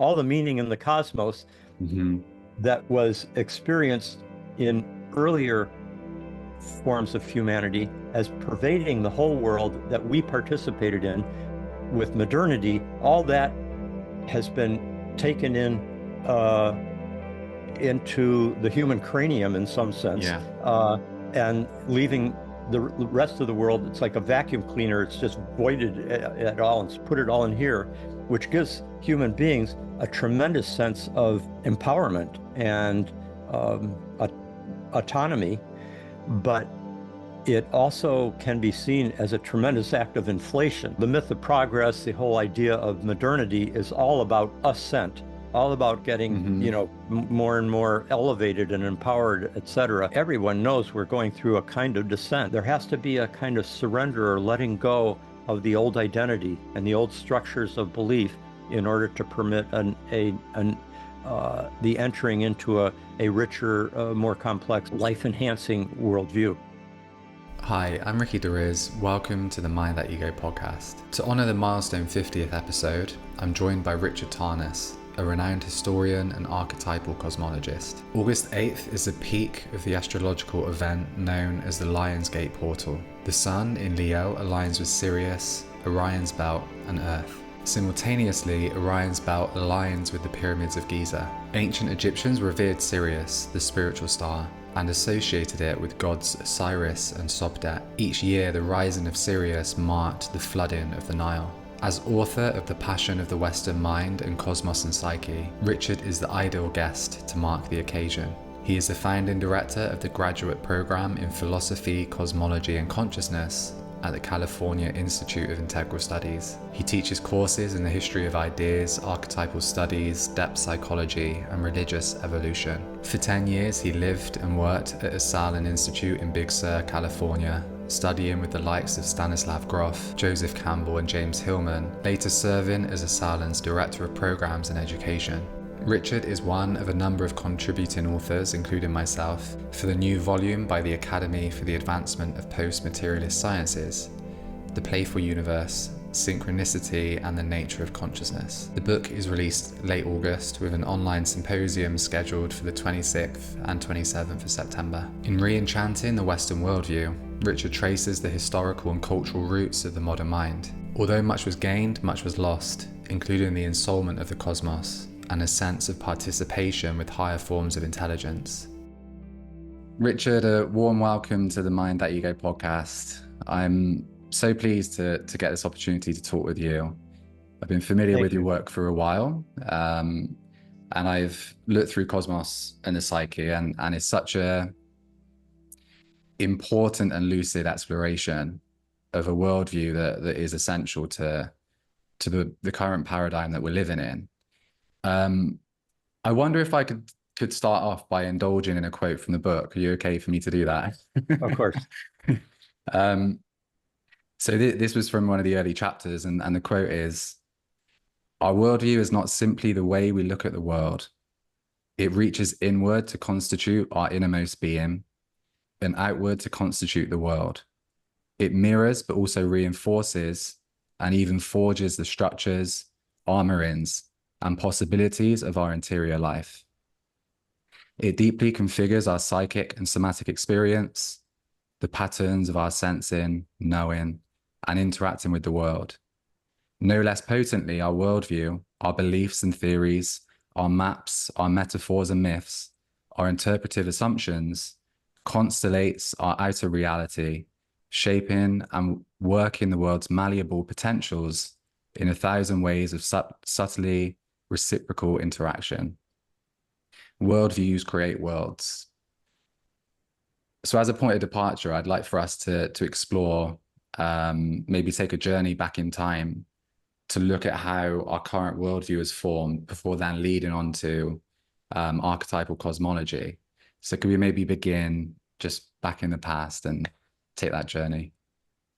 all the meaning in the cosmos Mm-hmm. that was experienced in earlier forms of humanity as pervading the whole world that we participated in with modernity. All that has been taken into the human cranium in some sense, and leaving the rest of the world. It's like a vacuum cleaner. It's just voided at all and put it all in here, which gives human beings a tremendous sense of empowerment and autonomy. But it also can be seen as a tremendous act of inflation. The myth of progress, the whole idea of modernity, is all about ascent, all about getting, more and more elevated and empowered, etc. Everyone knows we're going through a kind of descent. There has to be a kind of surrender or letting go of the old identity and the old structures of belief in order to permit the entering into a richer, more complex, life-enhancing worldview. Hi, I'm Ricky Deriz. Welcome to the Mind That You Go podcast. To honour the milestone 50th episode, I'm joined by Richard Tarnas, a renowned historian and archetypal cosmologist. August 8th is the peak of the astrological event known as the Lion's Gate portal. The Sun in Leo aligns with Sirius, Orion's belt, and Earth. Simultaneously, Orion's belt aligns with the Pyramids of Giza. Ancient Egyptians revered Sirius, the spiritual star, and associated it with gods Osiris and Sopdet. Each year, the rising of Sirius marked the flooding of the Nile. As author of The Passion of the Western Mind and Cosmos and Psyche, Richard is the ideal guest to mark the occasion. He is the founding director of the graduate program in Philosophy, Cosmology and Consciousness at the California Institute of Integral Studies. He teaches courses in the history of ideas, archetypal studies, depth psychology, and religious evolution. For 10 years, he lived and worked at Esalen Institute in Big Sur, California, studying with the likes of Stanislav Grof, Joseph Campbell, and James Hillman, later serving as Esalen's Director of Programs and Education. Richard is one of a number of contributing authors, including myself, for the new volume by the Academy for the Advancement of Post-Materialist Sciences, The Playful Universe, Synchronicity and the Nature of Consciousness. The book is released late August with an online symposium scheduled for the 26th and 27th of September. In Re-Enchanting the Western Worldview, Richard traces the historical and cultural roots of the modern mind. Although much was gained, much was lost, including the ensoulment of the cosmos and a sense of participation with higher forms of intelligence. Richard, a warm welcome to the Mind That You Go podcast. I'm so pleased to get this opportunity to talk with you. I've been familiar with your work for a while, and I've looked through Cosmos and the Psyche, and it's such a important and lucid exploration of a worldview that is essential to the current paradigm that we're living in. I wonder if I could start off by indulging in a quote from the book. Are you okay for me to do that? Of course. So this was from one of the early chapters, and the quote is, "Our worldview is not simply the way we look at the world. It reaches inward to constitute our innermost being, and outward to constitute the world. It mirrors, but also reinforces, and even forges the structures, armorings, and possibilities of our interior life. It deeply configures our psychic and somatic experience, the patterns of our sensing, knowing, and interacting with the world. No less potently, our worldview, our beliefs and theories, our maps, our metaphors and myths, our interpretive assumptions, constellates our outer reality, shaping and working the world's malleable potentials in 1,000 ways of subtly reciprocal interaction. Worldviews create worlds." So as a point of departure, I'd like for us to explore, maybe take a journey back in time to look at how our current worldview is formed before then leading on to archetypal cosmology. So could we maybe begin just back in the past and take that journey?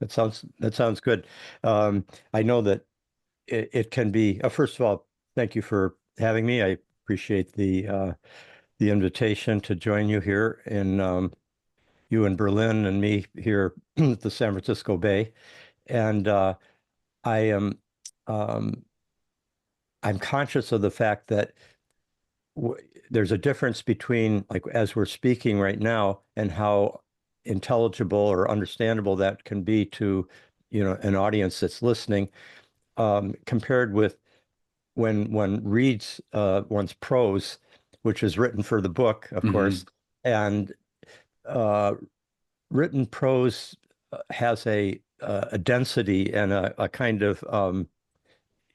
That sounds good. I know that it can be. First of all, thank you for having me. I appreciate the invitation to join you here in you in Berlin and me here at the San Francisco Bay. And I am I'm conscious of the fact that there's a difference between, like, as we're speaking right now, and how intelligible or understandable that can be to, an audience that's listening, compared with when one reads one's prose, which is written for the book, of course, and written prose has a density and a kind of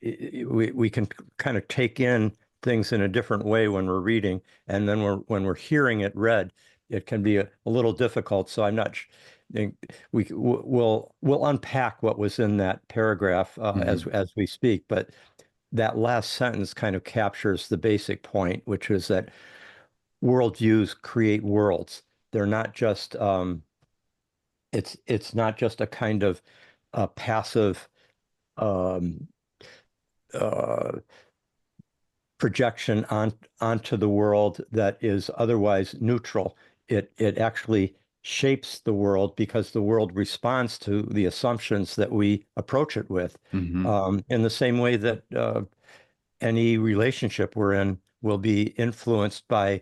we can kind of take in things in a different way when we're reading, and then when we're hearing it read, it can be a little difficult. So I'm not. We'll unpack what was in that paragraph as we speak, but that last sentence kind of captures the basic point, which is that worldviews create worlds. They're not just it's not just a kind of passive um, uh, projection onto the world that is otherwise neutral. It actually shapes the world because the world responds to the assumptions that we approach it with. In the same way that any relationship we're in will be influenced by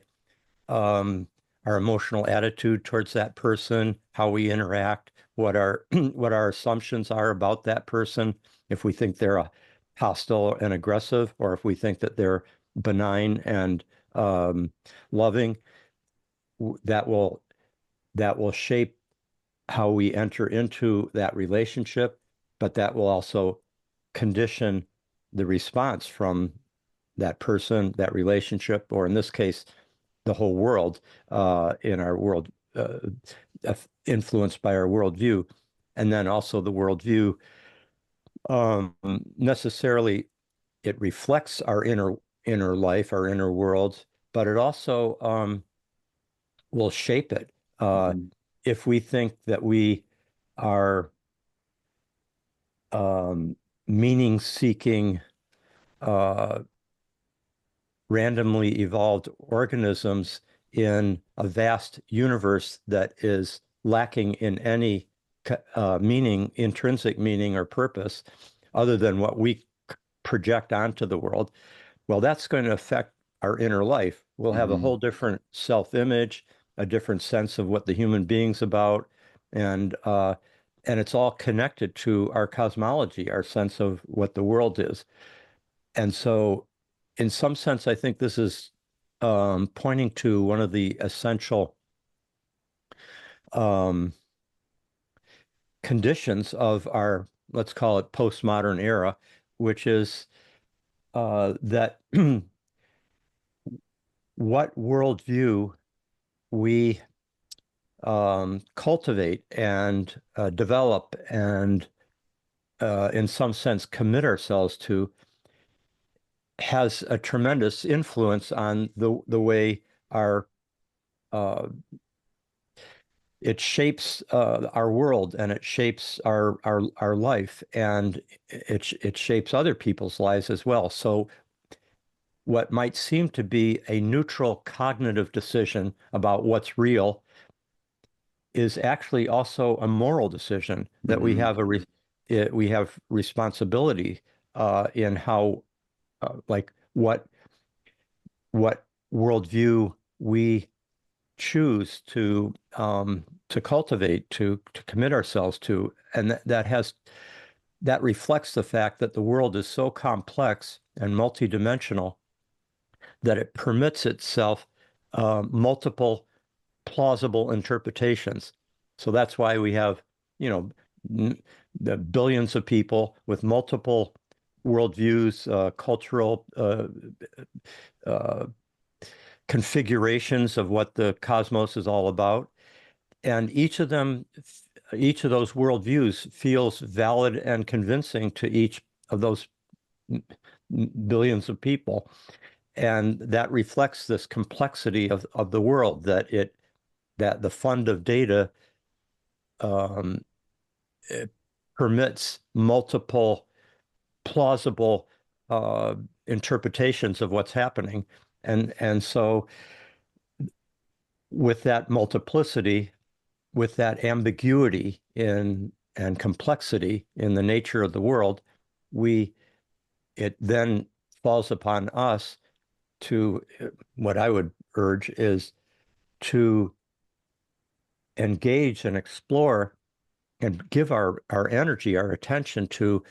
our emotional attitude towards that person, how we interact, what our what our assumptions are about that person, if we think they're hostile and aggressive, or if we think that they're benign and loving, that will shape how we enter into that relationship, but that will also condition the response from that person, that relationship, or in this case, the whole world, in our world, influenced by our worldview. And then also the worldview, necessarily it reflects our inner life, our inner world, but it also will shape it. If we think that we are meaning-seeking, randomly evolved organisms in a vast universe that is lacking in any meaning, intrinsic meaning or purpose, other than what we project onto the world, well, that's going to affect our inner life. We'll have a whole different self-image, a different sense of what the human being's about, and it's all connected to our cosmology, our sense of what the world is. And so, in some sense, I think this is pointing to one of the essential conditions of our, let's call it, postmodern era, which is that what worldview we cultivate and develop and, in some sense, commit ourselves to has a tremendous influence on the way our it shapes our world, and it shapes our life, and it shapes other people's lives as well. So what might seem to be a neutral cognitive decision about what's real is actually also a moral decision that we have we have responsibility in how like what worldview we choose to cultivate, to commit ourselves to, and that reflects the fact that the world is so complex and multidimensional that it permits itself multiple plausible interpretations. So that's why we have, the billions of people with multiple worldviews, cultural configurations of what the cosmos is all about. And each of those worldviews feels valid and convincing to each of those billions of people. And that reflects this complexity of the world, that the fund of data it permits multiple plausible interpretations of what's happening. And so with that multiplicity, with that ambiguity and complexity in the nature of the world, it then falls upon us to, what I would urge is to engage and explore and give our energy, our attention to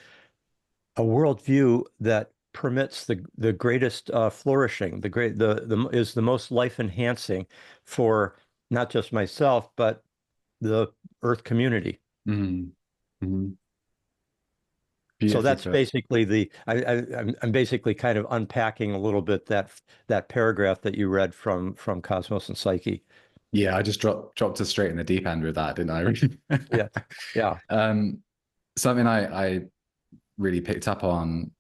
a worldview that permits the greatest flourishing, the is the most life enhancing for not just myself, but the Earth community. Mm. Mm. So Beautifully that's put. basically I'm basically kind of unpacking a little bit that paragraph that you read from Cosmos and Psyche. Yeah, I just dropped us straight in the deep end with that, didn't I? Yeah, yeah. um, something I really picked up on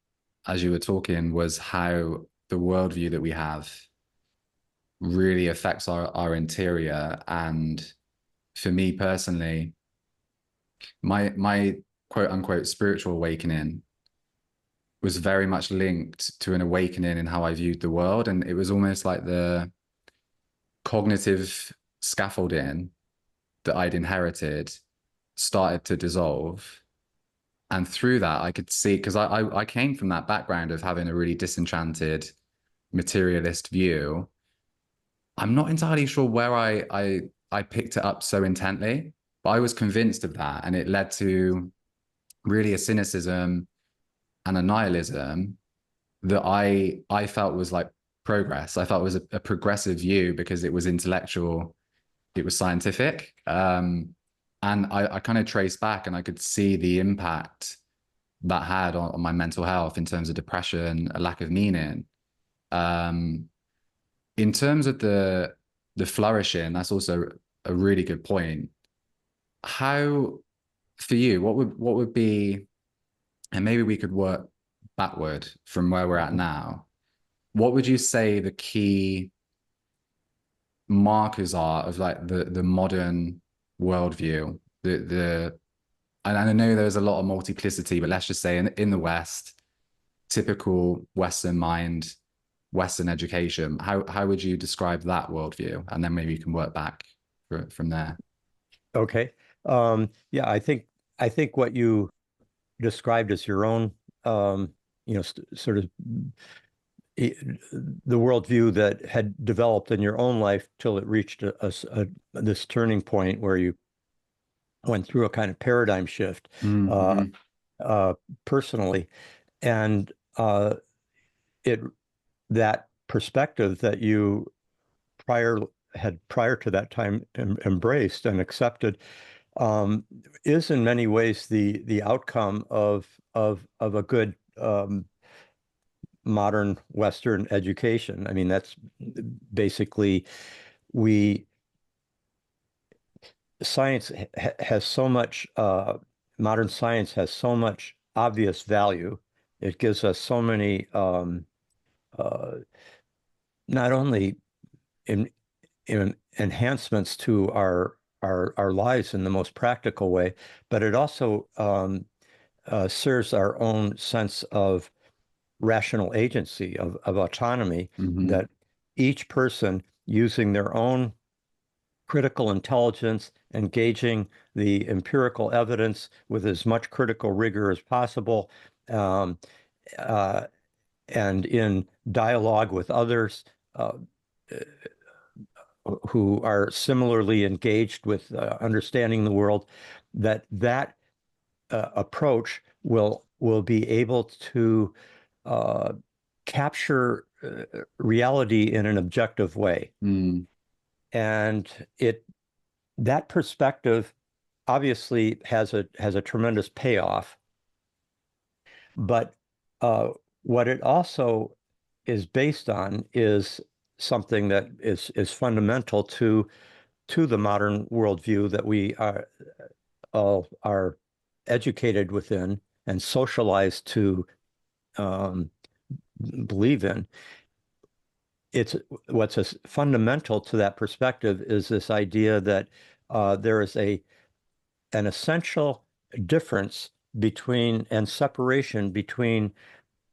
as you were talking was how the worldview that we have really affects our interior. And for me personally, my quote unquote spiritual awakening was very much linked to an awakening in how I viewed the world. And it was almost like the cognitive scaffolding that I'd inherited started to dissolve. And through that, I could see, because I came from that background of having a really disenchanted materialist view. I'm not entirely sure where I picked it up so intently, but I was convinced of that. And it led to really a cynicism and a nihilism that I felt was like progress. I felt it was a progressive view because it was intellectual, it was scientific. And I kind of traced back and I could see the impact that had on my mental health in terms of depression, a lack of meaning. Um, in terms of the flourishing, that's also a really good point. How, for you, what would be, and maybe we could work backward from where we're at now. What would you say the key markers are of like the modern worldview? The and I know there's a lot of multiplicity, but let's just say in the West, typical Western mind, Western education, how would you describe that worldview? And then maybe you can work back from there. Okay. Yeah, I think what you described as your own, sort of the worldview that had developed in your own life till it reached this turning point where you went through a kind of paradigm shift uh, Mm-hmm. personally, and it that perspective that you prior prior to that time embraced and accepted um, is in many ways the outcome of a good modern Western education. I mean, that's basically we science has so much modern science has so much obvious value. It gives us so many uh, not only in enhancements to our lives in the most practical way, but it also serves our own sense of rational agency, of autonomy, Mm-hmm. that each person using their own critical intelligence, engaging the empirical evidence with as much critical rigor as possible, um, uh, and in dialogue with others who are similarly engaged with understanding the world, that approach will be able to uh, capture reality in an objective way. Mm. And that perspective obviously has a tremendous payoff, but uh, what it also is based on is something that is fundamental to the modern worldview that we all are educated within and socialized to um, believe in. It's what's fundamental to that perspective is this idea that there is an essential difference between and separation between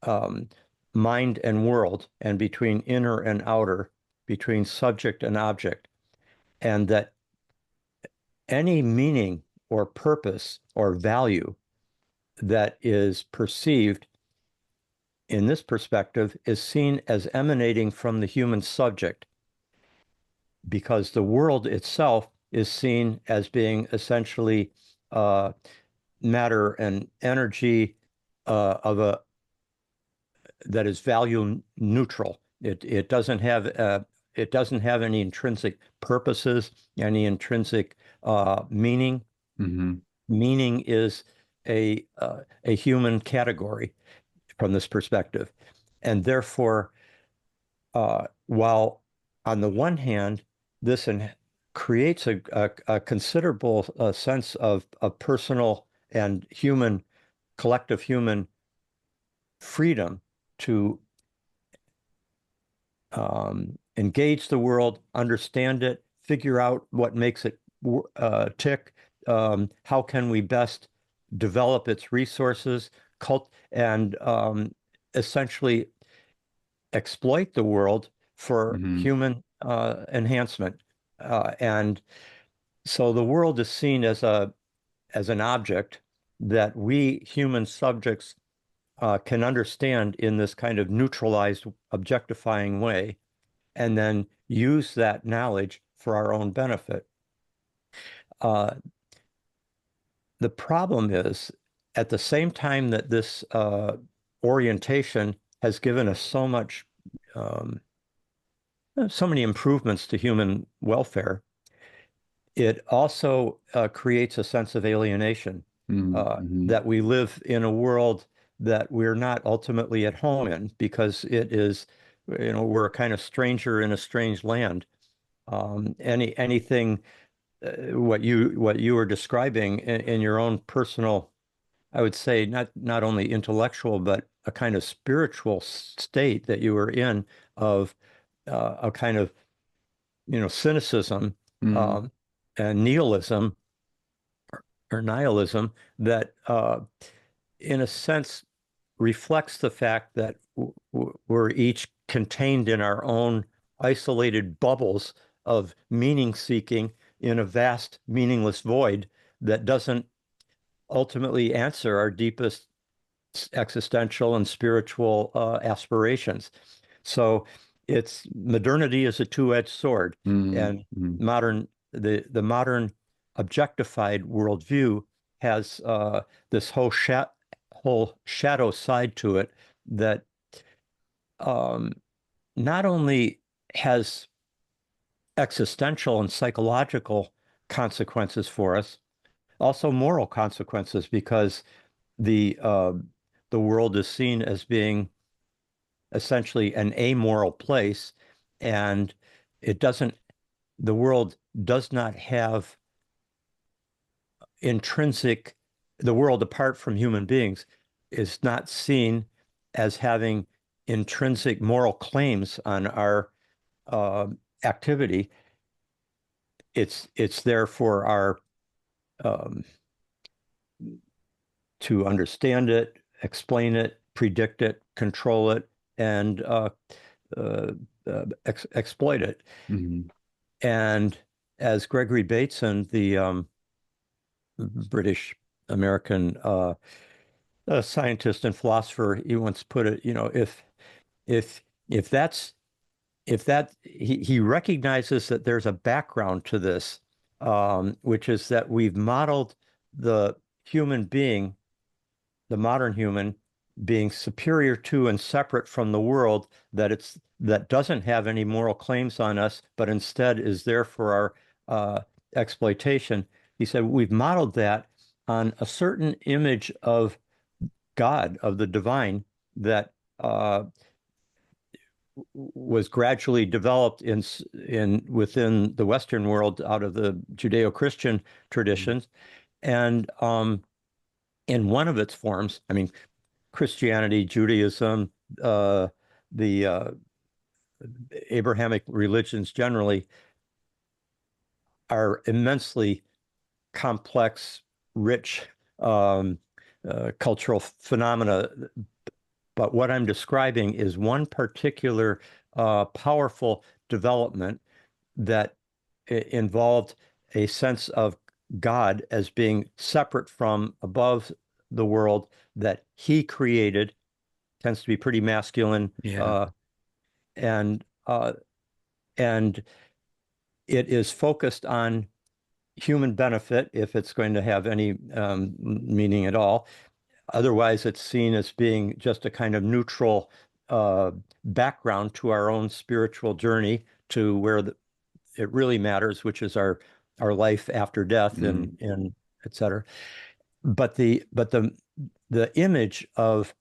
um, mind and world, and between inner and outer, between subject and object, and that any meaning or purpose or value that is perceived in this perspective, is seen as emanating from the human subject, because the world itself is seen as being essentially matter and energy that is value neutral. It doesn't have any intrinsic purposes, any intrinsic meaning. Mm-hmm. Meaning is a human category from this perspective, and therefore, while on the one hand, this creates a considerable sense of personal and collective human freedom to engage the world, understand it, figure out what makes it tick, how can we best develop its resources, and essentially exploit the world for human enhancement. And so the world is seen as an object that we human subjects can understand in this kind of neutralized, objectifying way, and then use that knowledge for our own benefit. The problem is, at the same time that this orientation has given us so many improvements to human welfare, it also creates a sense of alienation, that we live in a world that we're not ultimately at home in, because it is, we're a kind of stranger in a strange land. Anything what you were describing in your own personal, I would say, not only intellectual, but a kind of spiritual state that you were in, of a kind of, cynicism, and nihilism, or nihilism, that in a sense reflects the fact that we're each contained in our own isolated bubbles of meaning seeking in a vast meaningless void that doesn't ultimately answer our deepest existential and spiritual aspirations. So modernity is a two-edged sword, and the modern objectified worldview has this whole shadow side to it that not only has existential and psychological consequences for us, also moral consequences, because the world is seen as being essentially an amoral place, and the world does not have the world apart from human beings is not seen as having intrinsic moral claims on our activity. It's there for our to understand it, explain it, predict it, control it, and exploit it. And as Gregory Bateson, the British American scientist and philosopher, he once put it, if he recognizes that there's a background to this, which is that we've modeled the human being, the modern human being, superior to and separate from the world, that doesn't have any moral claims on us, but instead is there for our exploitation. He said, we've modeled that on a certain image of God, of the divine, that was gradually developed within the Western world out of the Judeo-Christian traditions. And in one of its forms, I mean, Christianity, Judaism, the Abrahamic religions generally are immensely complex, rich cultural phenomena. But what I'm describing is one particular powerful development that involved a sense of God as being separate from, above the world, that he created tends to be pretty masculine, Yeah. and and it is focused on human benefit if it's going to have any meaning at all. Otherwise, it's seen as being just a kind of neutral background to our own spiritual journey to where it really matters, which is our life after death and et cetera. But the image of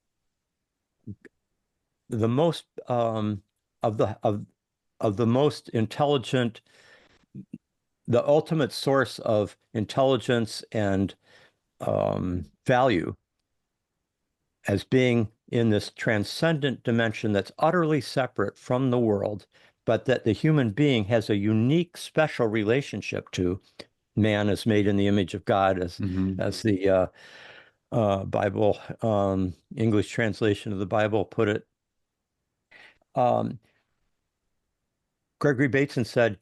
the most of the most intelligent, the ultimate source of intelligence and value as being in this transcendent dimension that's utterly separate from the world, but that the human being has a unique, special relationship to. Man is made in the image of God, as the Bible, English translation of the Bible put it. Gregory Bateson said,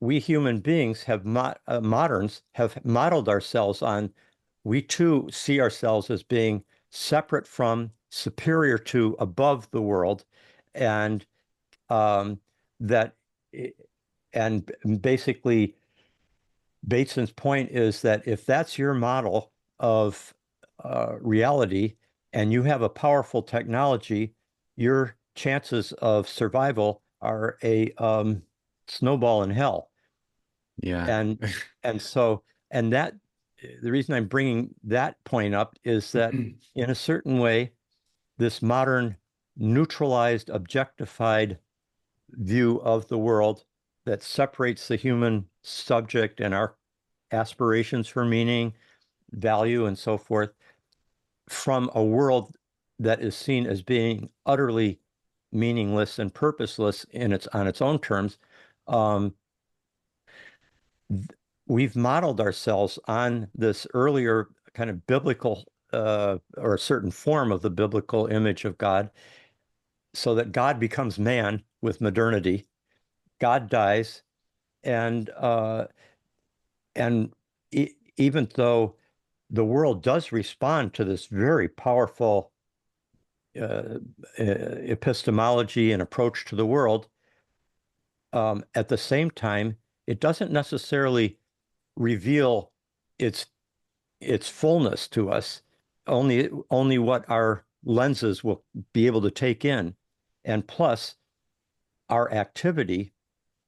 we human beings have moderns have modeled ourselves on, we too see ourselves as being separate from, superior to, above the world, and that, and basically Bateson's point is that if that's your model of reality and you have a powerful technology, your chances of survival are a snowball in hell. Yeah. And so, and that, the reason I'm bringing that point up is that in a certain way, this modern neutralized, objectified view of the world that separates the human subject and our aspirations for meaning, value, and so forth from a world that is seen as being utterly meaningless and purposeless on its own terms. We've modeled ourselves on this earlier kind of biblical or a certain form of the biblical image of God, so that God becomes man with modernity. God dies, and even though the world does respond to this very powerful epistemology and approach to the world, at the same time, it doesn't necessarily reveal its fullness to us. Only what our lenses will be able to take in, and plus our activity,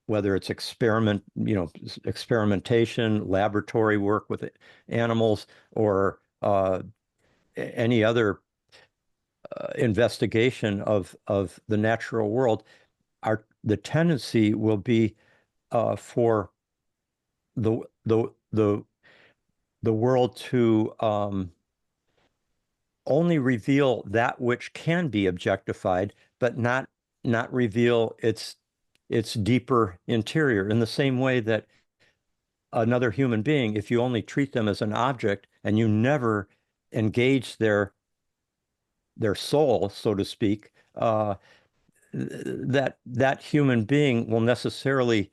whether it's experimentation, laboratory work with animals, or any other investigation of the natural world, the tendency will be for the world to only reveal that which can be objectified, but not reveal its deeper interior. In the same way that another human being, if you only treat them as an object and you never engage their soul, so to speak, that human being will necessarily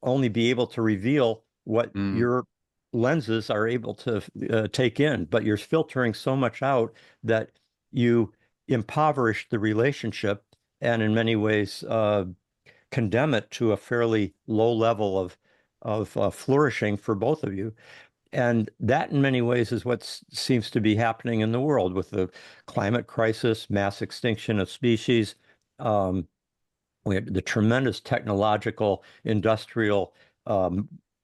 only be able to reveal what your lenses are able to take in, but you're filtering so much out that you impoverish the relationship and in many ways condemn it to a fairly low level of flourishing for both of you. And that in many ways is what seems to be happening in the world with the climate crisis, mass extinction of species. We had the tremendous technological, industrial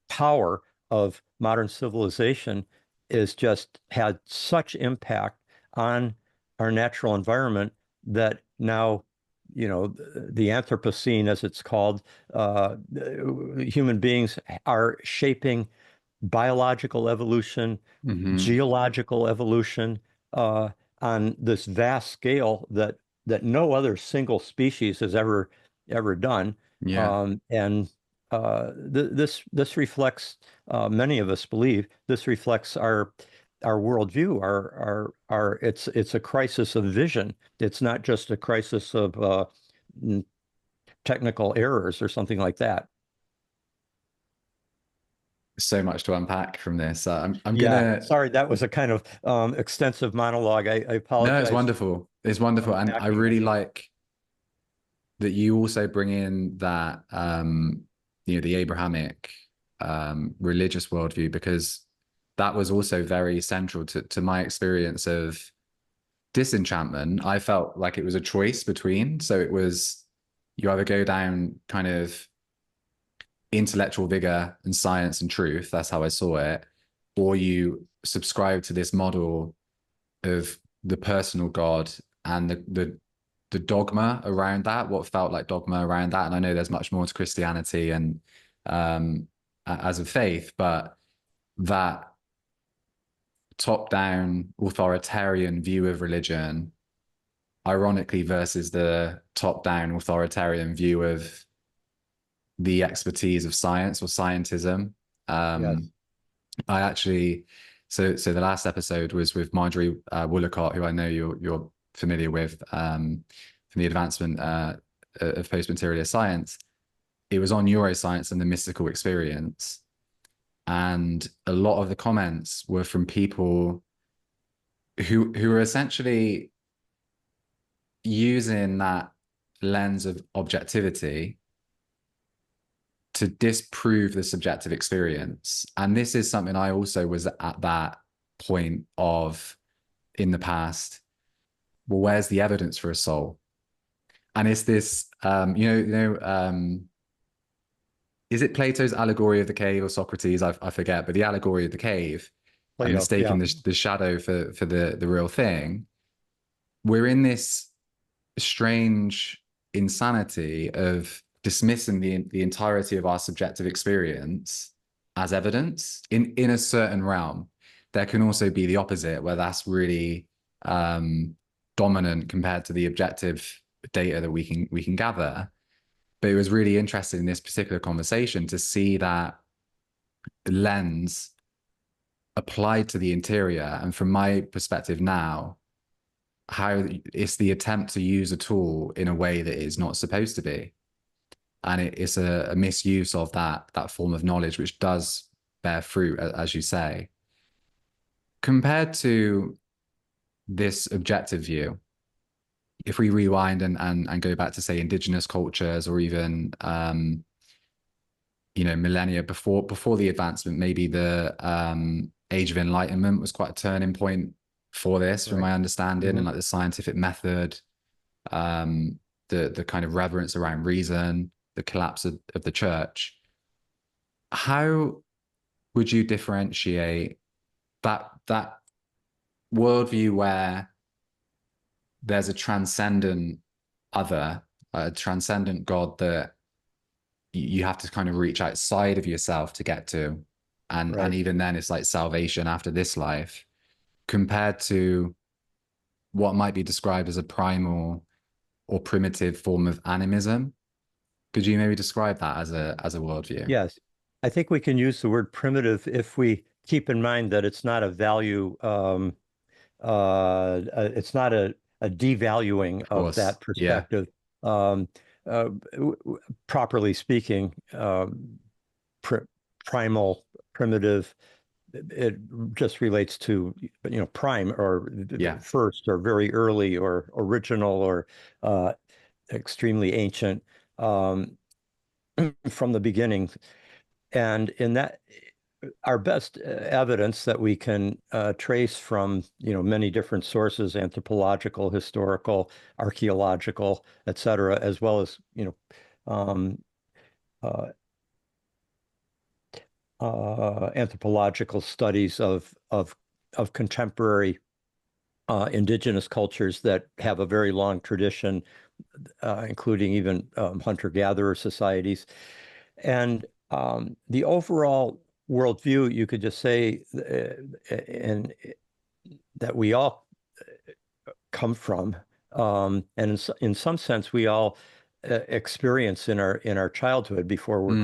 power of modern civilization is just had such impact on our natural environment that now, the Anthropocene, as it's called, human beings are shaping biological evolution, geological evolution on this vast scale that no other single species has ever done. And this reflects, many of us believe, this reflects our worldview. It's a crisis of vision. It's not just a crisis of technical errors or something like that. so much to unpack from this. I'm Yeah, gonna. sorry, that was a kind of extensive monologue. I No, it's apologize for wonderful. It's wonderful, and I unpacking really any of it. like that you also bring in that the Abrahamic religious worldview, because that was also very central to my experience of disenchantment. I felt like it was a choice between, so it was, you either go down kind of intellectual vigor and science and truth, that's how I saw it, or you subscribe to this model of the personal God and the dogma around that, what felt like dogma around that. And I know there's much more to Christianity and as a faith, but that top-down authoritarian view of religion, ironically, versus the top-down authoritarian view of the expertise of science or scientism. Yes. I actually, so the last episode was with Marjorie Woolacott, who I know you're familiar with, from the advancement of post-materialist science. It was on neuroscience and the mystical experience, and a lot of the comments were from people who were essentially using that lens of objectivity to disprove the subjective experience. And this is something I also was at that point of in the past. Well, where's the evidence for a soul? And it's this, is it Plato's allegory of the cave or Socrates? I forget, but the allegory of the cave and Plato, yeah. mistaking the shadow for the real thing. We're in this strange insanity of dismissing the entirety of our subjective experience as evidence in a certain realm. There can also be the opposite, where that's really dominant compared to the objective data that we can gather. But it was really interesting in this particular conversation to see that lens applied to the interior. And from my perspective now, how it's the attempt to use a tool in a way that is not supposed to be. And it's a misuse of that form of knowledge, which does bear fruit, as you say. Compared to this objective view, if we rewind and go back to, say, indigenous cultures, or even millennia before the advancement, maybe the Age of Enlightenment was quite a turning point for this, from my understanding, and like the scientific method, the kind of reverence around reason, the collapse of the church. How would you differentiate that worldview where there's a transcendent other, a transcendent God that you have to kind of reach outside of yourself to get to, and even then it's like salvation after this life, compared to what might be described as a primal or primitive form of animism? Could you maybe describe that as a worldview? Yes. I think we can use the word primitive if we keep in mind that it's not a value, it's not a devaluing of that perspective. Yeah. Properly speaking, primal, primitive, it just relates to, prime, or first, or very early, or original, or extremely ancient, from the beginning. And in that, our best evidence that we can trace from many different sources, anthropological, historical, archaeological, etc., as well as anthropological studies of contemporary indigenous cultures that have a very long tradition, including even hunter-gatherer societies. And the overall worldview, you could just say, and that we all come from, and in some sense, we all experience in our childhood before we're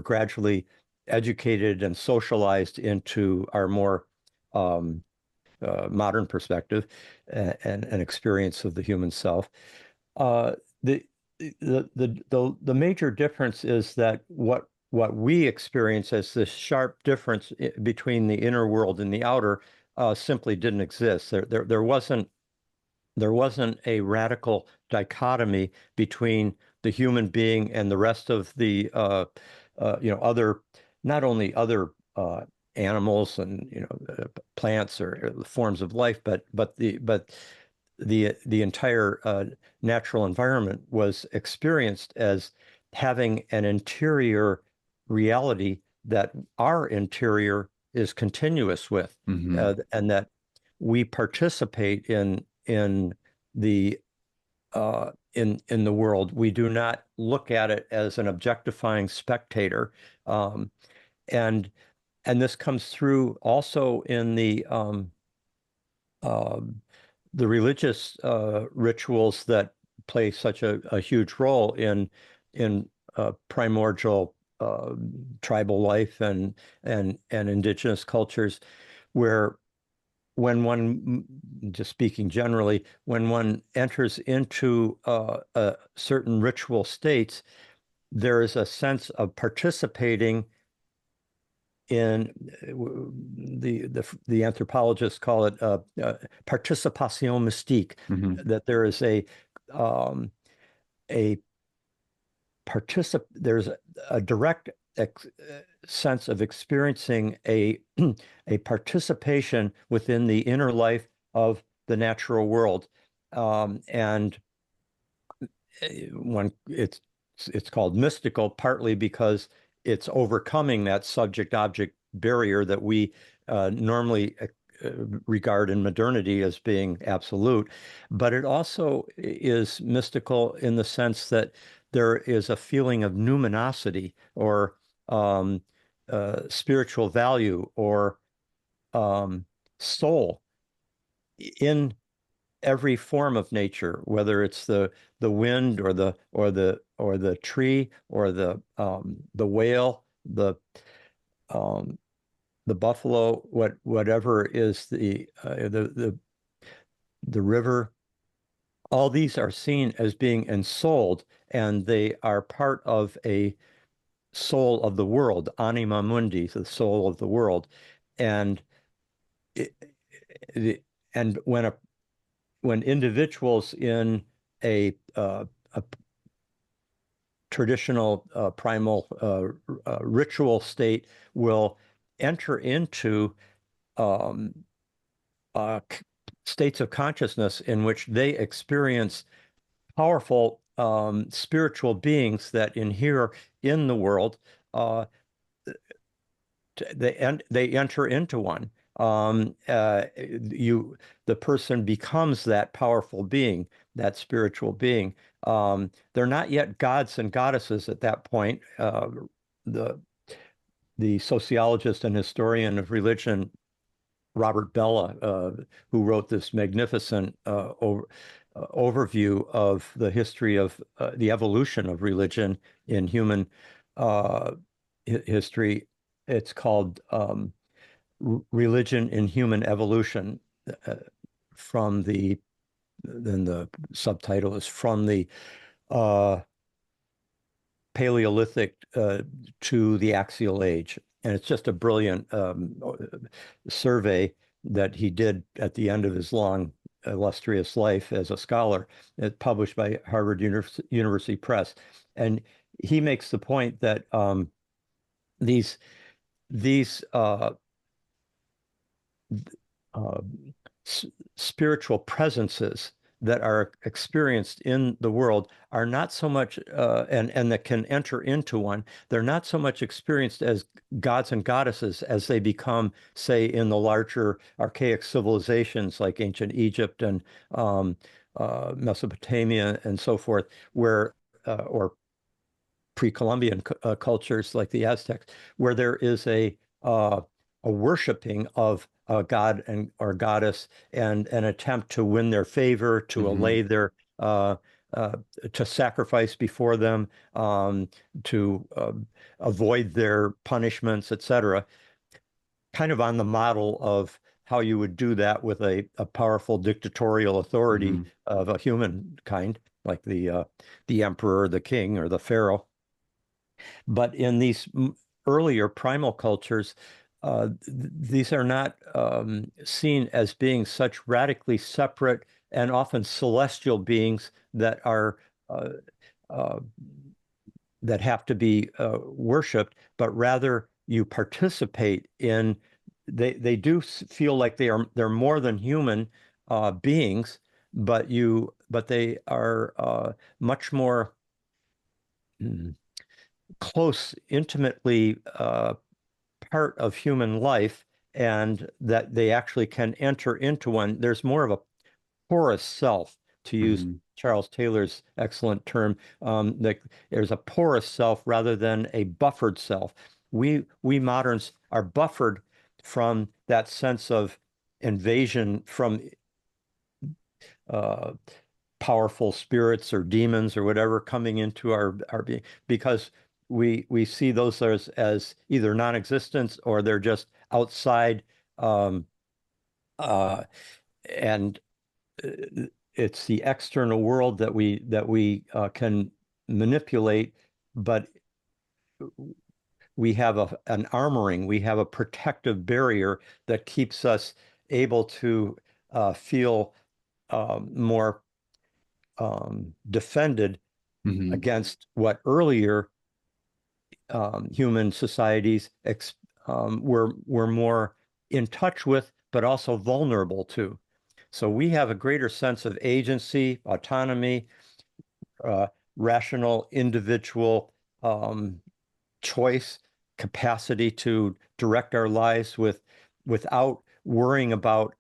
gradually educated and socialized into our more modern perspective and experience of the human self. The major difference is that what what we experience as this sharp difference between the inner world and the outer simply didn't exist. There wasn't a radical dichotomy between the human being and the rest of the other, not only other animals and plants or forms of life, but the entire natural environment was experienced as having an interior reality that our interior is continuous with, and that we participate in the in the world. We do not look at it as an objectifying spectator, and this comes through also in uh, the religious rituals that play such a huge role in primordial tribal life and indigenous cultures, where when one, just speaking generally, when one enters into certain ritual states, there is a sense of participating in the anthropologists call it participation mystique, that there is um, a there's a direct sense of experiencing a participation within the inner life of the natural world, and it's called mystical, partly because it's overcoming that subject-object barrier that we normally regard in modernity as being absolute. But it also is mystical in the sense that there is a feeling of numinosity, or spiritual value, or soul in every form of nature, whether it's the wind or the tree or the whale, the buffalo, whatever is the river. All these are seen as being ensouled, and they are part of a soul of the world, Anima Mundi, the soul of the world. And it, and when individuals in a traditional primal ritual state will enter into um, states of consciousness in which they experience powerful spiritual beings that inhere in the world, they enter into one. The person becomes that powerful being, that spiritual being. They're not yet gods and goddesses at that point. The sociologist and historian of religion Robert Bellah, who wrote this magnificent overview of the history of the evolution of religion in human history. It's called Religion in Human Evolution. Then the subtitle is From the Paleolithic to the Axial Age. And it's just a brilliant survey that he did at the end of his long, illustrious life as a scholar. It's published by Harvard University Press. And he makes the point that these spiritual presences that are experienced in the world are not so much, and that can enter into one, they're not so much experienced as gods and goddesses as they become, say, in the larger archaic civilizations like ancient Egypt and Mesopotamia and so forth, where, or pre-Columbian cultures like the Aztecs, where there is a worshiping of a god and or goddess, and an attempt to win their favor, to allay their to sacrifice before them, to avoid their punishments, etc. Kind of on the model of how you would do that with a powerful dictatorial authority of a human kind, like the emperor, the king, or the pharaoh. But in these earlier primal cultures, these are not seen as being such radically separate and often celestial beings that are uh, uh, that have to be worshipped, but rather you participate in. They do feel like they're more than human beings, but they are much more close, intimately part of human life, and that they actually can enter into one. There's more of a porous self, to use Hmm. Charles Taylor's excellent term, that there's a porous self rather than a buffered self. We moderns are buffered from that sense of invasion from uh, powerful spirits or demons or whatever coming into our being, because we see those as either non-existence or they're just outside, um, uh, and it's the external world that we can manipulate, but we have an armoring, we have a protective barrier that keeps us able to feel more defended Hmm. against what earlier human societies were more in touch with, but also vulnerable to. So we have a greater sense of agency, autonomy, uh, rational individual um, choice, capacity to direct our lives without worrying about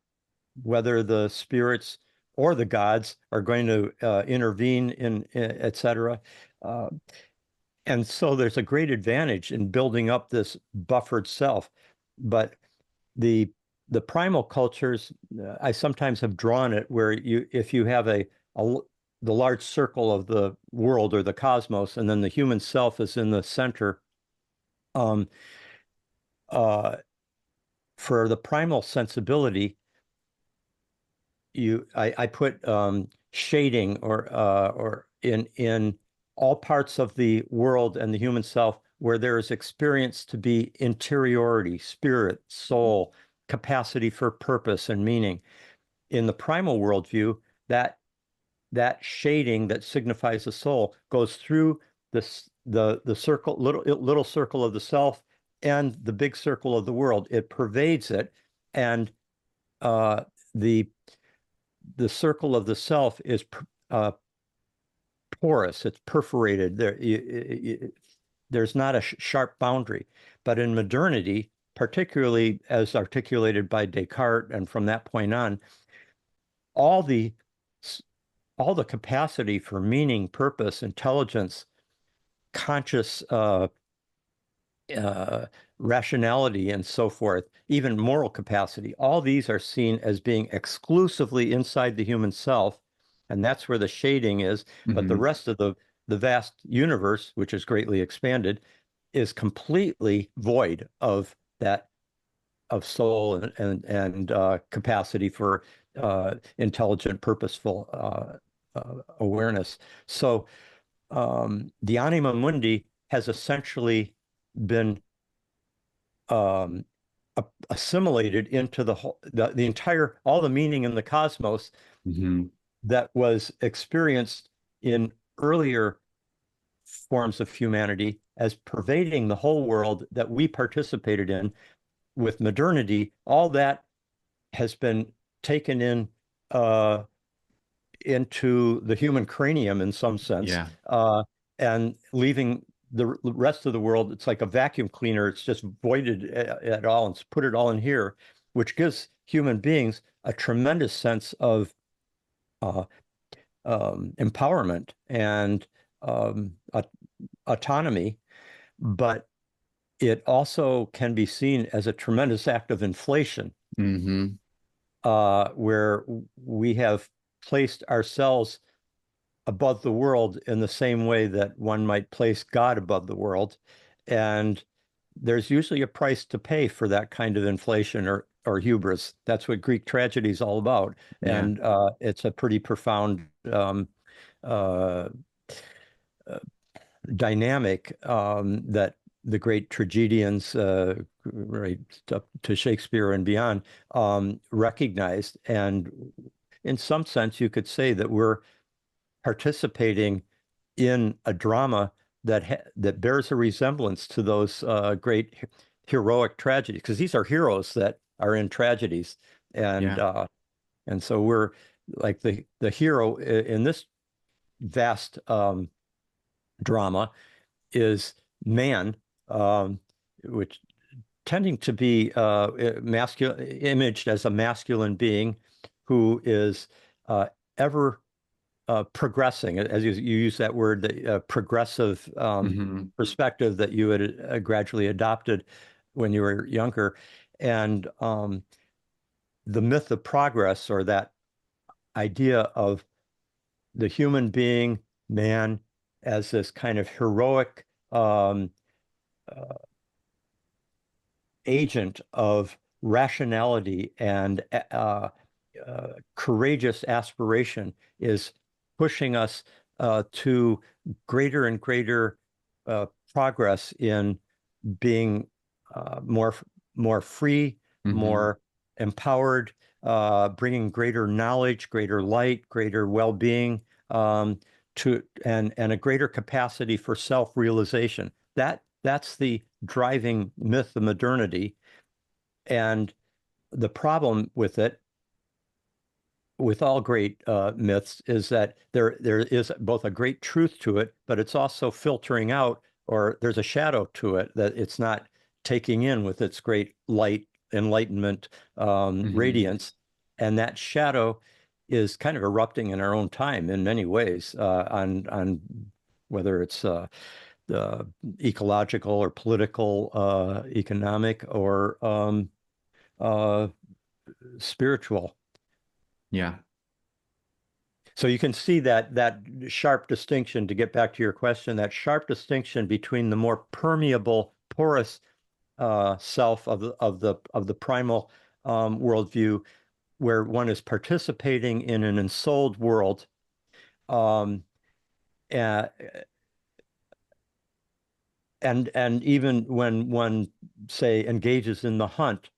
whether the spirits or the gods are going to intervene in, et cetera. Uh, and so there's a great advantage in building up this buffered self. But the the primal cultures, I sometimes have drawn it where if you have a the large circle of the world or the cosmos, and then the human self is in the center. Um, uh, for the primal sensibility, I put shading or in all parts of the world and the human self where there is experience to be interiority, spirit, soul, capacity for purpose and meaning. In the primal worldview, that shading that signifies the soul goes through the circle, little circle of the self and the big circle of the world. It pervades it, and uh, the the circle of the self is uh, porous. It's perforated. There's not a sharp boundary. But in modernity, particularly as articulated by Descartes, and from that point on, all the all the capacity for meaning, purpose, intelligence, conscious uh, rationality, and so forth, even moral capacity, all these are seen as being exclusively inside the human self, and that's where the shading is. But the Hmm. rest of the vast universe, which is greatly expanded, is completely void of that, of soul and capacity for intelligent, purposeful awareness. So the Anima Mundi has essentially been um, assimilated into the entire, all the meaning in the cosmos Hmm. that was experienced in earlier forms of humanity as pervading the whole world that we participated in. With modernity, all that has been taken uh, into the human cranium in some sense, Yeah. and leaving the rest of the world. It's like a vacuum cleaner. It's just voided at all and put it all in here, which gives human beings a tremendous sense of uh, empowerment and um, autonomy. But it also can be seen as a tremendous act of inflation, Hmm. where we have placed ourselves above the world in the same way that one might place God above the world. And there's usually a price to pay for that kind of inflation or hubris. That's what Greek tragedy is all about. Yeah. And it's a pretty profound uh, dynamic that the great tragedians, right up to Shakespeare and beyond, recognized. And in some sense, you could say that we're participating in a drama that bears a resemblance to those great heroic tragedies, because these are heroes that are in tragedies, and so we're like the hero in this vast drama is man, which tending to be masculine, imaged as a masculine being who is ever progressing, as you use that word, the progressive perspective that you had gradually adopted when you were younger. And the myth of progress, or that idea of the human being, man, as this kind of heroic agent of rationality and courageous aspiration, is pushing us to greater and greater progress in being more free, more empowered, bringing greater knowledge, greater light, greater well-being, to and a greater capacity for self-realization. That's the driving myth of modernity. And the problem with it, with all great myths, is that there is both a great truth to it, but it's also filtering out, or there's a shadow to it that it's not taking in with its great light, enlightenment, radiance. And that shadow is kind of erupting in our own time in many ways, on whether it's the ecological or political, economic, or spiritual. Yeah. So you can see that sharp distinction, to get back to your question, that sharp distinction between the more permeable, porous self of the primal worldview, where one is participating in an ensouled world, and even when one, say, engages in the hunt,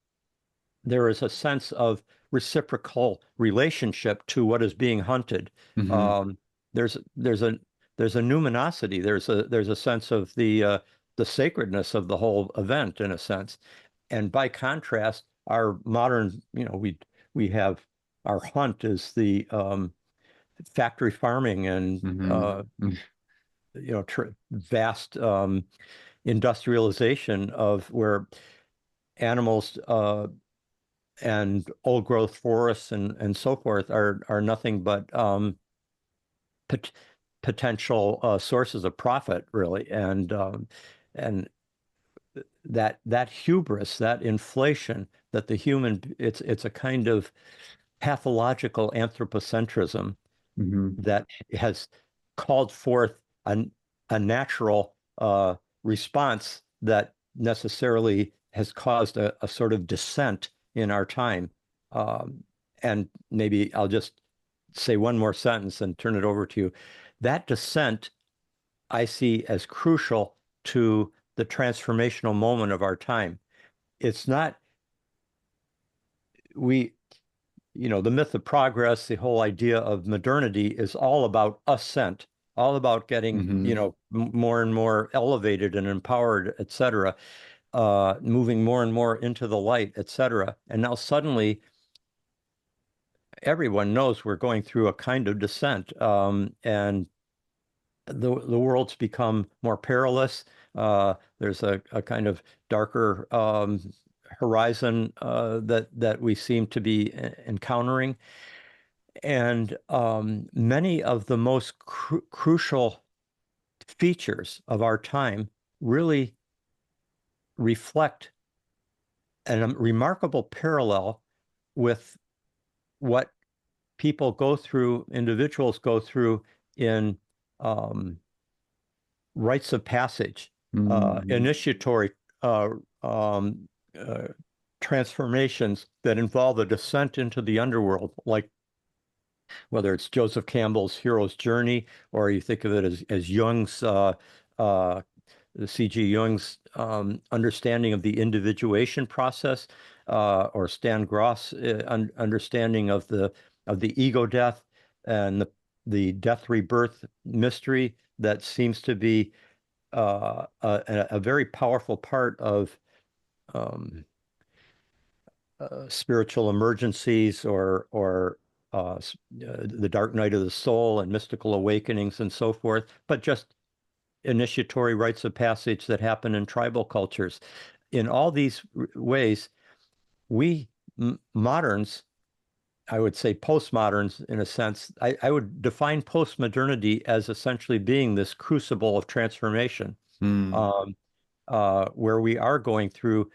there is a sense of reciprocal relationship to what is being hunted. There's a numinosity. There's a sense of the sacredness of the whole event, in a sense. And by contrast, our modern, we have our hunt is the factory farming and vast industrialization, of where animals and old growth forests and so forth are nothing but potential sources of profit, really. And that hubris, that inflation, that the human, it's a kind of pathological anthropocentrism that has called forth a natural response that necessarily has caused a sort of descent in our time. And maybe I'll just say one more sentence and turn it over to you. That descent I see as crucial to the transformational moment of our time. It's not, the myth of progress, the whole idea of modernity, is all about ascent, all about getting, more and more elevated and empowered, et cetera, moving more and more into the light, et cetera. And now suddenly everyone knows we're going through a kind of descent, and the world's become more perilous. There's a kind of darker horizon that we seem to be encountering. And many of the most crucial features of our time really reflect a remarkable parallel with what people go through, individuals go through, in rites of passage, initiatory transformations that involve a descent into the underworld, like whether it's Joseph Campbell's Hero's Journey, or you think of it as Jung's the C.G. Jung's understanding of the individuation process, or Stan Gross understanding of the ego death and the death rebirth mystery that seems to be a very powerful part of spiritual emergencies, or the dark night of the soul and mystical awakenings and so forth, but just initiatory rites of passage that happen in tribal cultures. In all these ways, we moderns, I would say postmoderns in a sense, I would define postmodernity as essentially being this crucible of transformation, Mm. where we are going through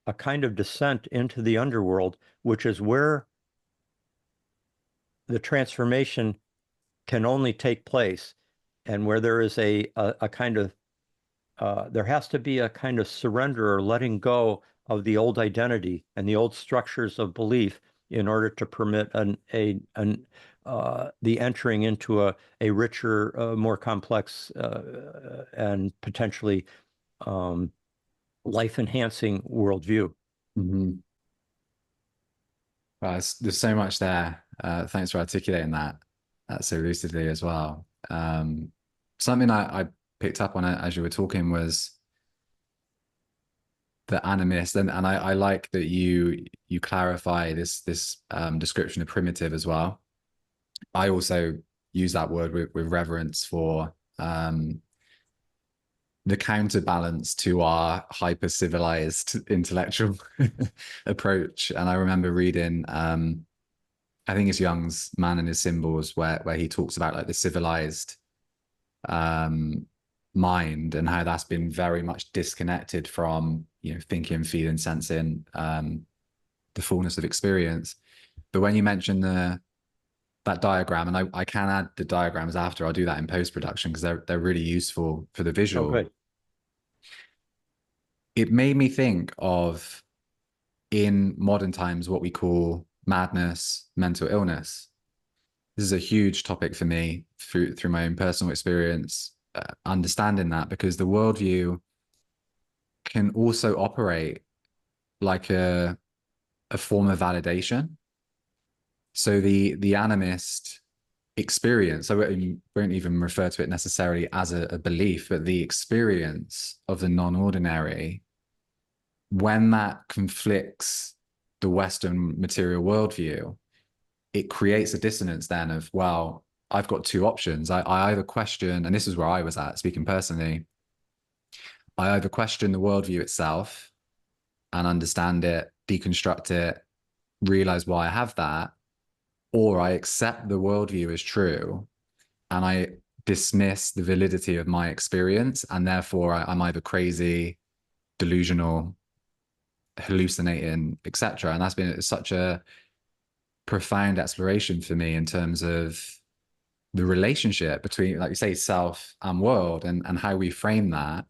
a kind of descent into the underworld, which is where the transformation can only take place, and where there is a kind of there has to be a kind of surrender or letting go of the old identity and the old structures of belief in order to permit the entering into a richer, more complex, and potentially life-enhancing worldview. Hmm. Well, there's so much there. Thanks for articulating that so lucidly as well. Something I picked up on it as you were talking was the animist, and I like that you clarify this description of primitive as well. I also use that word with reverence for the counterbalance to our hyper civilized intellectual approach. And I remember reading I think it's Jung's Man and His Symbols, where he talks about like the civilized mind and how that's been very much disconnected from, you know, thinking, feeling, sensing, the fullness of experience. But when you mention that diagram, and I can add the diagrams after, I'll do that in post-production because they're really useful for the visual. Oh, good. It made me think of, in modern times, what we call madness, mental illness. This is a huge topic for me through my own personal experience, understanding that, because the worldview can also operate like a form of validation. So the animist experience, I won't even refer to it necessarily as a belief, but the experience of the non-ordinary, when that conflicts the Western material worldview, it creates a dissonance then of, well, I've got two options. I either question, and this is where I was at, speaking personally, I either question the worldview itself and understand it, deconstruct it, realize why I have that, or I accept the worldview as true and I dismiss the validity of my experience, and therefore I'm either crazy, delusional, hallucinating, etc. And that's been such a profound exploration for me in terms of the relationship between, like you say, self and world, and how we frame that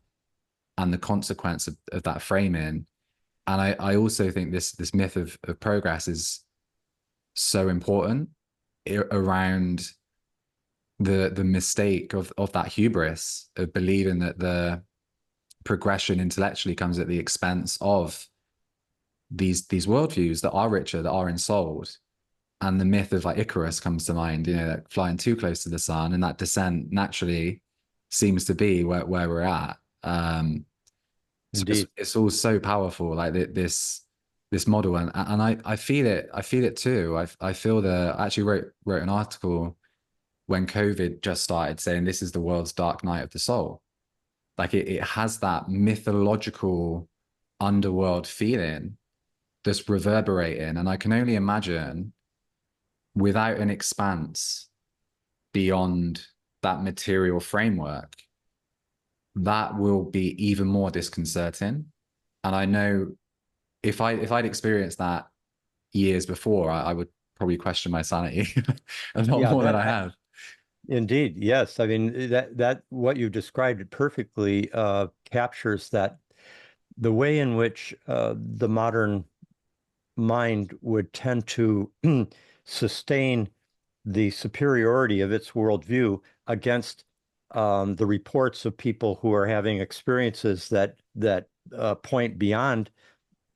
and the consequence of that framing. And I also think this myth of progress is so important around the mistake of that hubris of believing that the progression intellectually comes at the expense of these worldviews that are richer, that are ensouled. And the myth of like Icarus comes to mind, you know, like flying too close to the sun, and that descent naturally seems to be where we're at. So Indeed. it's all so powerful, like this model, and I feel it too. I feel I actually wrote an article when COVID just started saying this is the world's dark night of the soul. Like it has that mythological underworld feeling that's reverberating, and I can only imagine, without an expanse beyond that material framework, that will be even more disconcerting. And I know if I'd experienced that years before, I would probably question my sanity a lot more than I have. Indeed, yes. I mean, that what you described perfectly captures that the way in which the modern mind would tend to sustain the superiority of its worldview against the reports of people who are having experiences that point beyond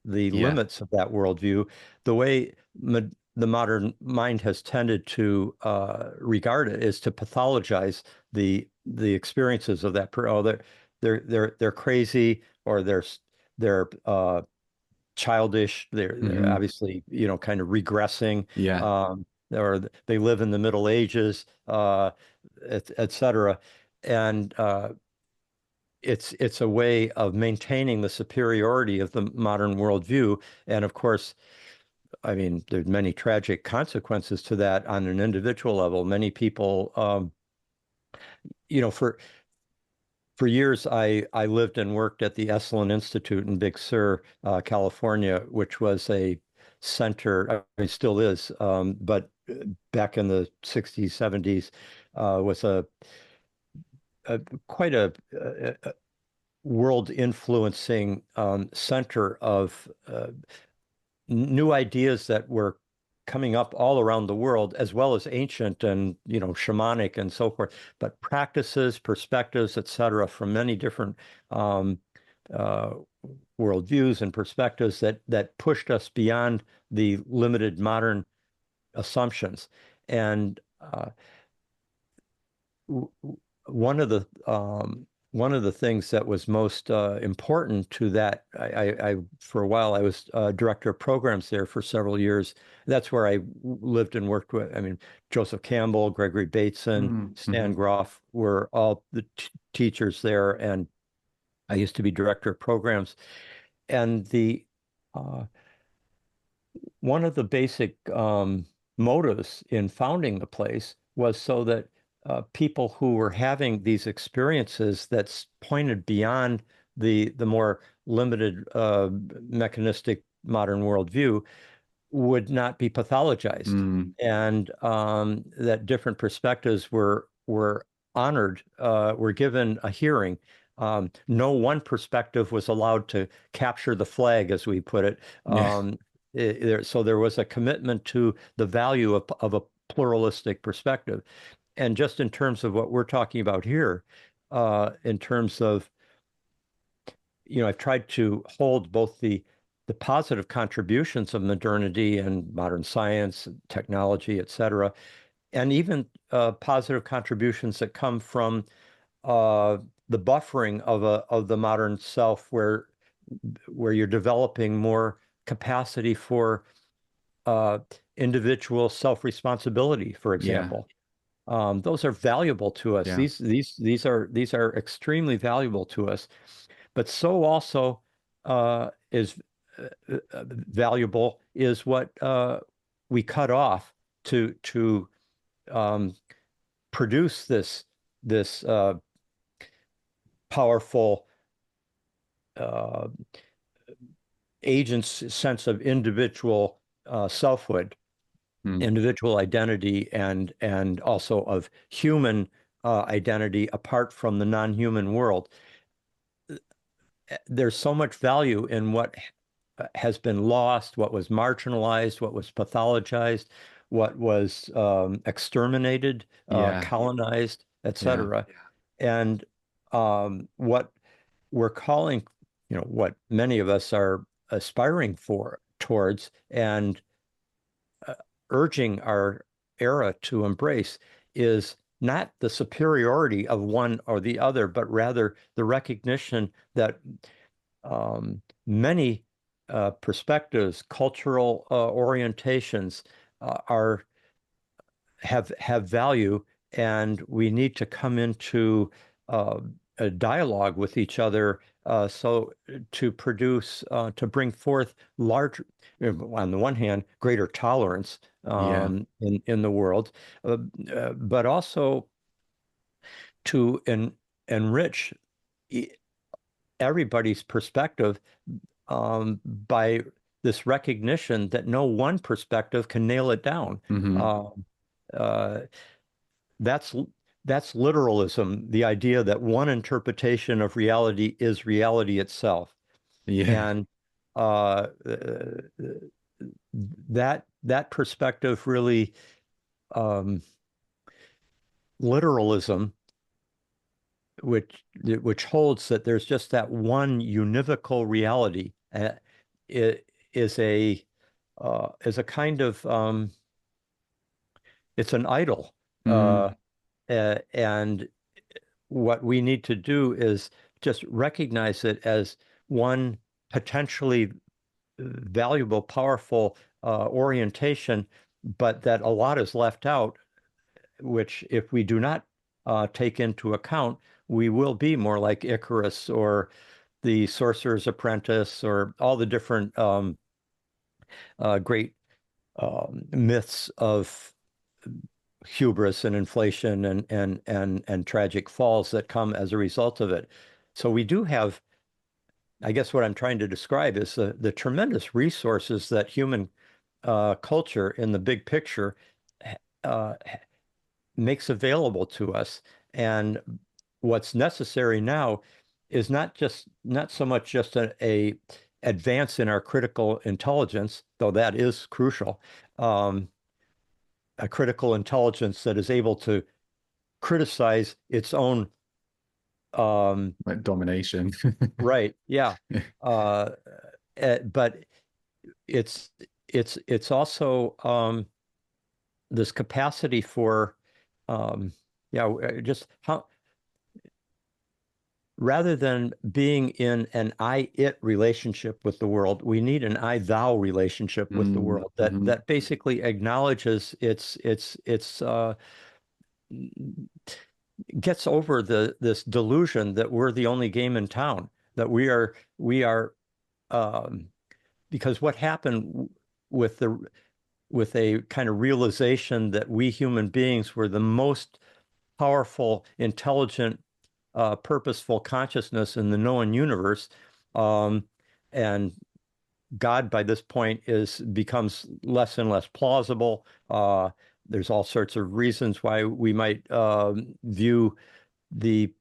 the Yeah. limits of that worldview, the way the modern mind has tended to regard it is to pathologize the experiences of that person. Oh, they're crazy, or they're childish. They're Hmm. obviously, kind of regressing, Yeah. or they live in the Middle Ages, et cetera. And it's a way of maintaining the superiority of the modern worldview. And of course, I mean, there's many tragic consequences to that on an individual level. Many people, you know, for years, I lived and worked at the Esalen Institute in Big Sur, California, which was a center, I mean, still is, but back in the 60s, 70s, was a quite a world influencing center of new ideas that were coming up all around the world, as well as ancient and, shamanic and so forth, but practices, perspectives, et cetera, from many different um, uh, worldviews and perspectives that pushed us beyond the limited modern assumptions. And one of the things that was most important to that, I for a while I was director of programs there for several years. That's where I lived and worked with. I mean, Joseph Campbell, Gregory Bateson, Mm-hmm. Stan Groff were all the teachers there, and I used to be director of programs. And the uh, one of the basic motives in founding the place was so that people who were having these experiences that's pointed beyond the more limited mechanistic modern worldview would not be pathologized, Mm. and that different perspectives were honored, were given a hearing. No one perspective was allowed to capture the flag, as we put it. Yeah. So there was a commitment to the value of a pluralistic perspective. And just in terms of what we're talking about here, in terms of, I've tried to hold both the positive contributions of modernity and modern science, technology, et cetera, and even positive contributions that come from uh, the buffering of the modern self, where you're developing more capacity for uh, individual self-responsibility, for Yeah. example. Those are valuable to us. Yeah. These are extremely valuable to us. But so also is valuable is what we cut off to um, produce this powerful uh, agent's sense of individual selfhood, Mm. individual identity, and also of human identity apart from the non-human world. There's so much value in what has been lost, what was marginalized, what was pathologized, what was exterminated, Yeah. colonized, Yeah. etc. And what we're calling, what many of us are aspiring towards, and uh, urging our era to embrace, is not the superiority of one or the other, but rather the recognition that many perspectives, cultural orientations are have value, and we need to come into uh, a dialogue with each other, so to bring forth large, on the one hand, greater tolerance Yeah. in the world, but also to enrich e- everybody's perspective by this recognition that no one perspective can nail it down. Hmm. Um, uh, that's that's literalism, the idea that one interpretation of reality is reality itself. Yeah. And that perspective really, um, literalism which holds that there's just that one univocal reality. It is a kind of it's an idol, Mm, and what we need to do is just recognize it as one potentially valuable, powerful orientation, but that a lot is left out, which if we do not take into account, we will be more like Icarus or the Sorcerer's Apprentice or all the different great myths of hubris and inflation and tragic falls that come as a result of it. So we do have, I guess what I'm trying to describe is the tremendous resources that human culture in the big picture uh, makes available to us. And what's necessary now is not so much just a advance in our critical intelligence, though that is crucial. Um, a critical intelligence that is able to criticize its own like domination. right. Yeah. Uh, but it's it's also this capacity for yeah, just how rather than being in an I-it relationship with the world, we need an I-thou relationship with the Mm, world mhm. that basically acknowledges its gets over this delusion that we're the only game in town, that we are um, because what happened with the with a kind of realization that we human beings were the most powerful, intelligent, purposeful consciousness in the known universe, um, and God by this point is becomes less and less plausible. There's all sorts of reasons why we might view the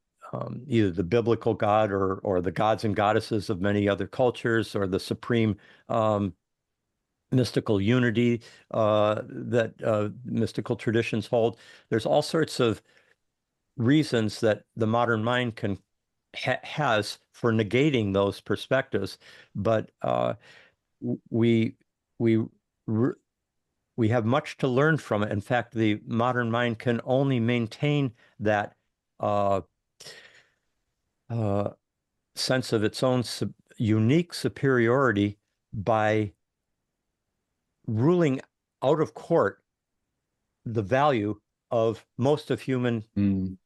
either the biblical God or the gods and goddesses of many other cultures or the supreme um, mystical unity that mystical traditions hold. There's all sorts of reasons that the modern mind can has for negating those perspectives, but we we we have much to learn from it. In fact, the modern mind can only maintain that uh, uh, sense of its own unique superiority by ruling out of court the value of most of human Mm,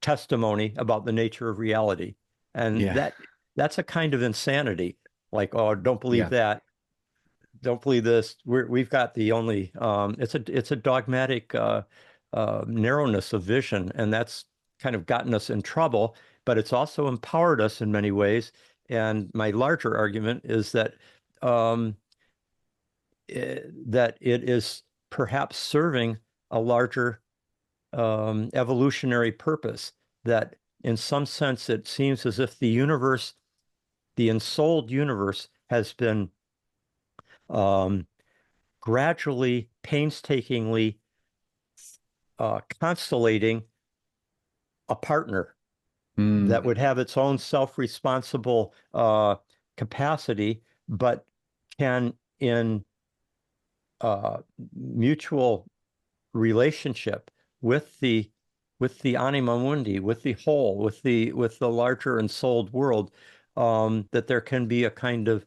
testimony about the nature of reality. And yeah, that's a kind of insanity. Like, oh, don't believe yeah. that. Don't believe this. We've got the only it's a dogmatic narrowness of vision, and that's kind of gotten us in trouble, but it's also empowered us in many ways. And my larger argument is um, that it is perhaps serving a larger evolutionary purpose, that in some sense it seems as if the universe, the ensouled universe, has been um, gradually, painstakingly constellating a partner Mm, that would have its own self-responsible capacity, but can, in mutual relationship with the anima mundi, with the whole, with the larger and souled world, that there can be a kind of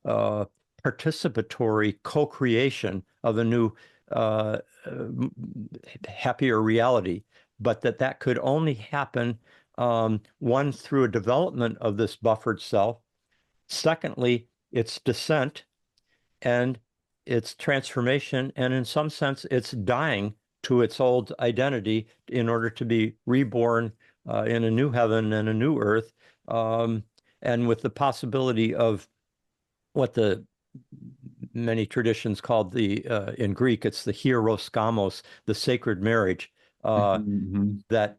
uh, participatory co-creation of a new uh, happier reality, but that could only happen one through a development of this buffered self. Secondly, its descent and its transformation, and in some sense, it's dying to its old identity in order to be reborn in a new heaven and a new earth, um, and with the possibility of what the many traditions called in Greek, it's the hieros gamos, the sacred marriage, uh, mhm, that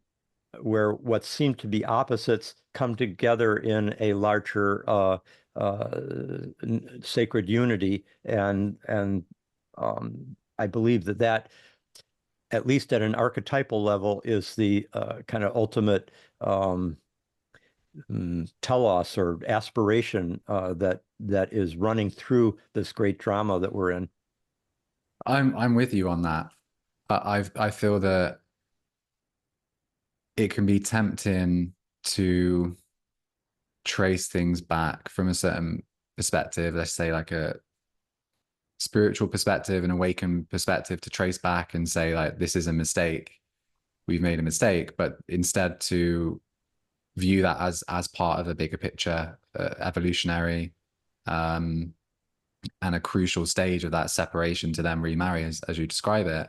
where what seem to be opposites come together in a larger uh, sacred unity, and I believe that at least at an archetypal level is the kind of ultimate telos or aspiration that is running through this great drama that we're in. I'm with you on that. I feel that it can be tempting to trace things back from a certain perspective, let's say like a spiritual perspective, an awakened perspective, to trace back and say like, this is a mistake, we've made a mistake, but instead to view that as part of a bigger picture, evolutionary, and a crucial stage of that separation to then remarry, as you describe it,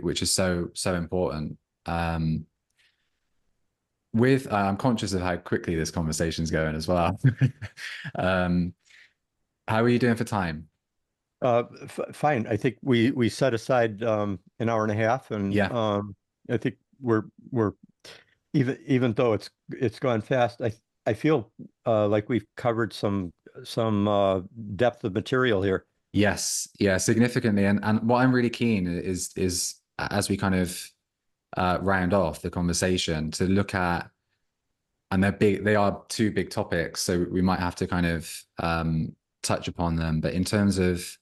which is so important. I'm conscious of how quickly this conversation's going as well. How are you doing for time? Fine. I think we set aside an hour and a half, and Yeah. I think we're even though it's gone fast, I feel like we've covered some depth of material here. Yes. Yeah. Significantly. And what I'm really keen is as we kind of round off the conversation, to look at, and they are two big topics, so we might have to kind of touch upon them. But in terms of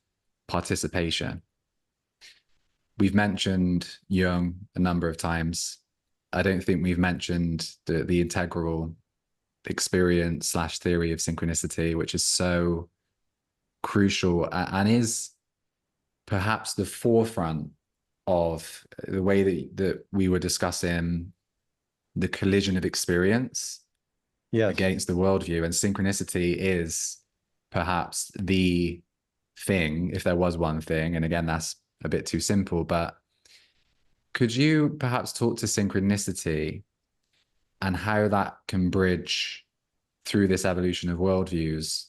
participation, we've mentioned Jung a number of times. I don't think we've mentioned the integral experience / theory of synchronicity, which is so crucial and is perhaps the forefront of the way that we were discussing the collision of experience Yes. against the worldview. And synchronicity is perhaps the thing, if there was one thing. And again, that's a bit too simple, but could you perhaps talk to synchronicity and how that can bridge through this evolution of worldviews,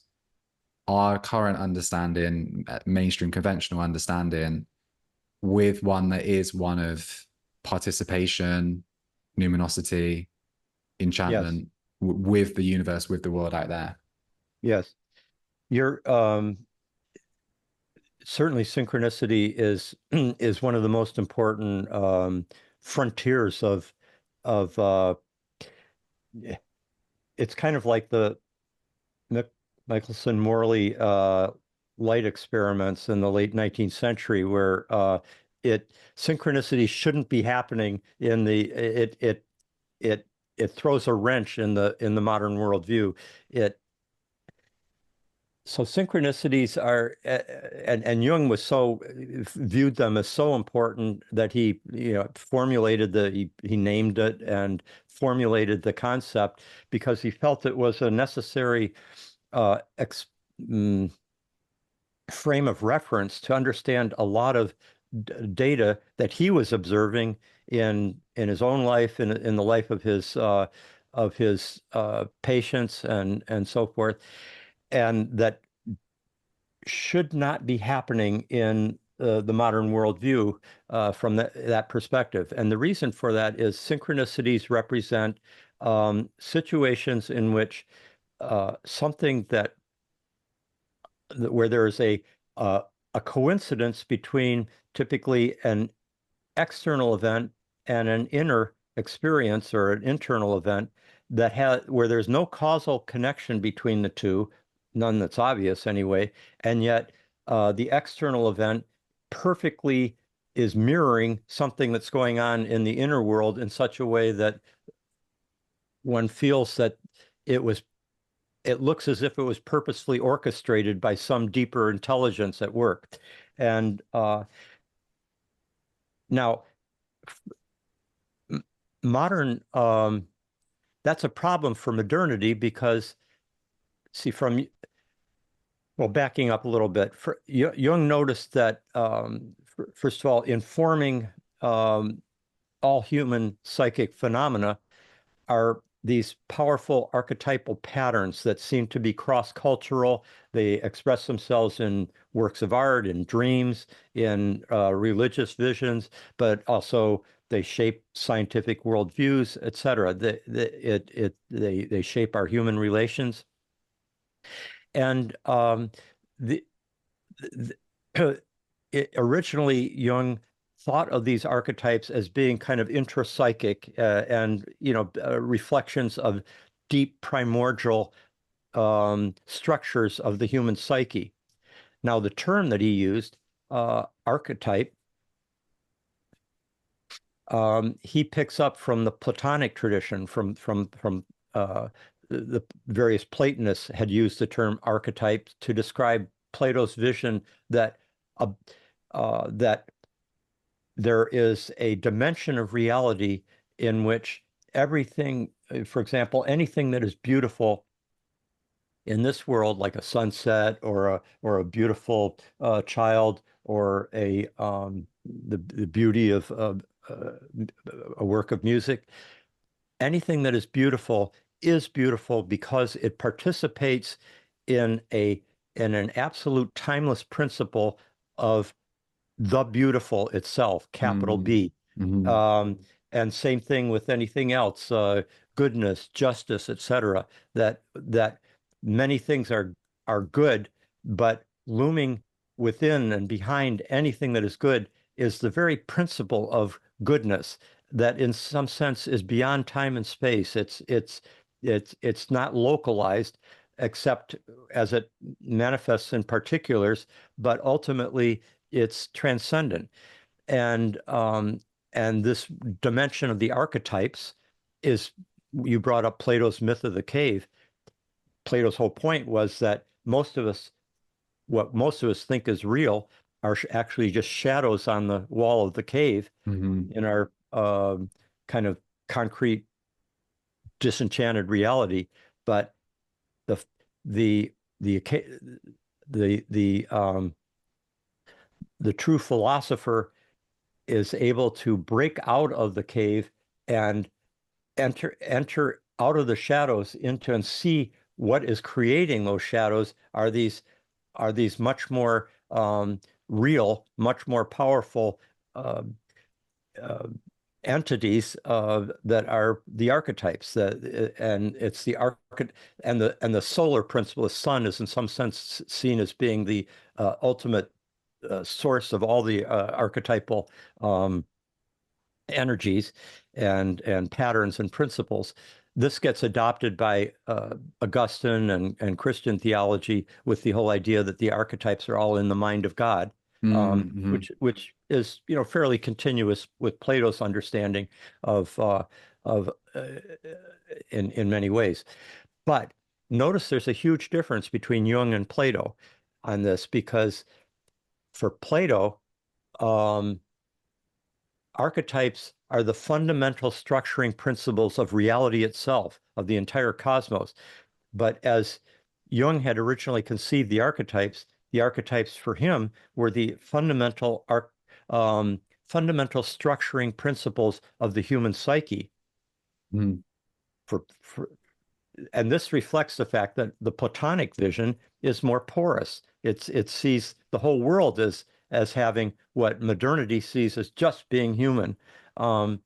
our current understanding, mainstream conventional understanding, with one that is one of participation, numinosity, enchantment, Yes. with the universe, with the world out there? Yes. You're certainly synchronicity is one of the most important frontiers of it's kind of like the Michelson-Morley light experiments in the late 19th century, where synchronicity shouldn't be happening in it throws a wrench in the modern worldview. So synchronicities are, and Jung was viewed them as so important that he formulated he named it and formulated the concept, because he felt it was a necessary uh, ex, mm, frame of reference to understand a lot of data that he was observing in his own life, in the life of his patients and so forth, and that should not be happening in the modern worldview from that perspective. And the reason for that is synchronicities represent situations in which something where there is a coincidence between typically an external event and an inner experience or an internal event where there's no causal connection between the two, none that's obvious anyway, and yet the external event perfectly is mirroring something that's going on in the inner world in such a way that one feels that it looks as if it was purposefully orchestrated by some deeper intelligence at work. And now, modern, that's a problem for modernity because, see, backing up a little bit, Jung noticed that, first of all, informing all human psychic phenomena are these powerful archetypal patterns that seem to be cross-cultural. They express themselves in works of art, in dreams, in religious visions, but also they shape scientific worldviews, etc. They shape our human relations. And the, the originally Jung thought of these archetypes as being kind of intrapsychic and reflections of deep primordial structures of the human psyche. Now, the term that he used, archetype, he picks up from the Platonic tradition, from the various Platonists had used the term archetype to describe Plato's vision that that there is a dimension of reality in which everything, for example, anything that is beautiful in this world, like a sunset or a beautiful child, or the beauty of a work of music, anything that is beautiful because it participates in an absolute timeless principle of the beautiful itself, capital B. And same thing with anything else, goodness, justice, etc. That many things are good, but looming within and behind anything that is good is the very principle of goodness that in some sense is beyond time and space. It's not localized except as it manifests in particulars, but ultimately it's transcendent. And this dimension of the archetypes is, you brought up Plato's myth of the cave. Plato's whole point was that what most of us think is real are actually just shadows on the wall of the cave in our kind of concrete, disenchanted reality. But the true philosopher is able to break out of the cave and enter out of the shadows into and see what is creating those shadows are these much more real, much more powerful entities that are the archetypes. And it's the and the solar principle. The sun is in some sense seen as being the ultimate source of all the archetypal energies and patterns and principles. This gets adopted by Augustine and Christian theology with the whole idea that the archetypes are all in the mind of God, which is fairly continuous with Plato's understanding of in many ways. But notice there's a huge difference between Jung and Plato on this, because for Plato, archetypes are the fundamental structuring principles of reality itself, of the entire cosmos. But as Jung had originally conceived the archetypes for him were the fundamental structuring principles of the human psyche. And this reflects the fact that the Platonic vision is more porous. It sees the whole world as having what modernity sees as just being human. But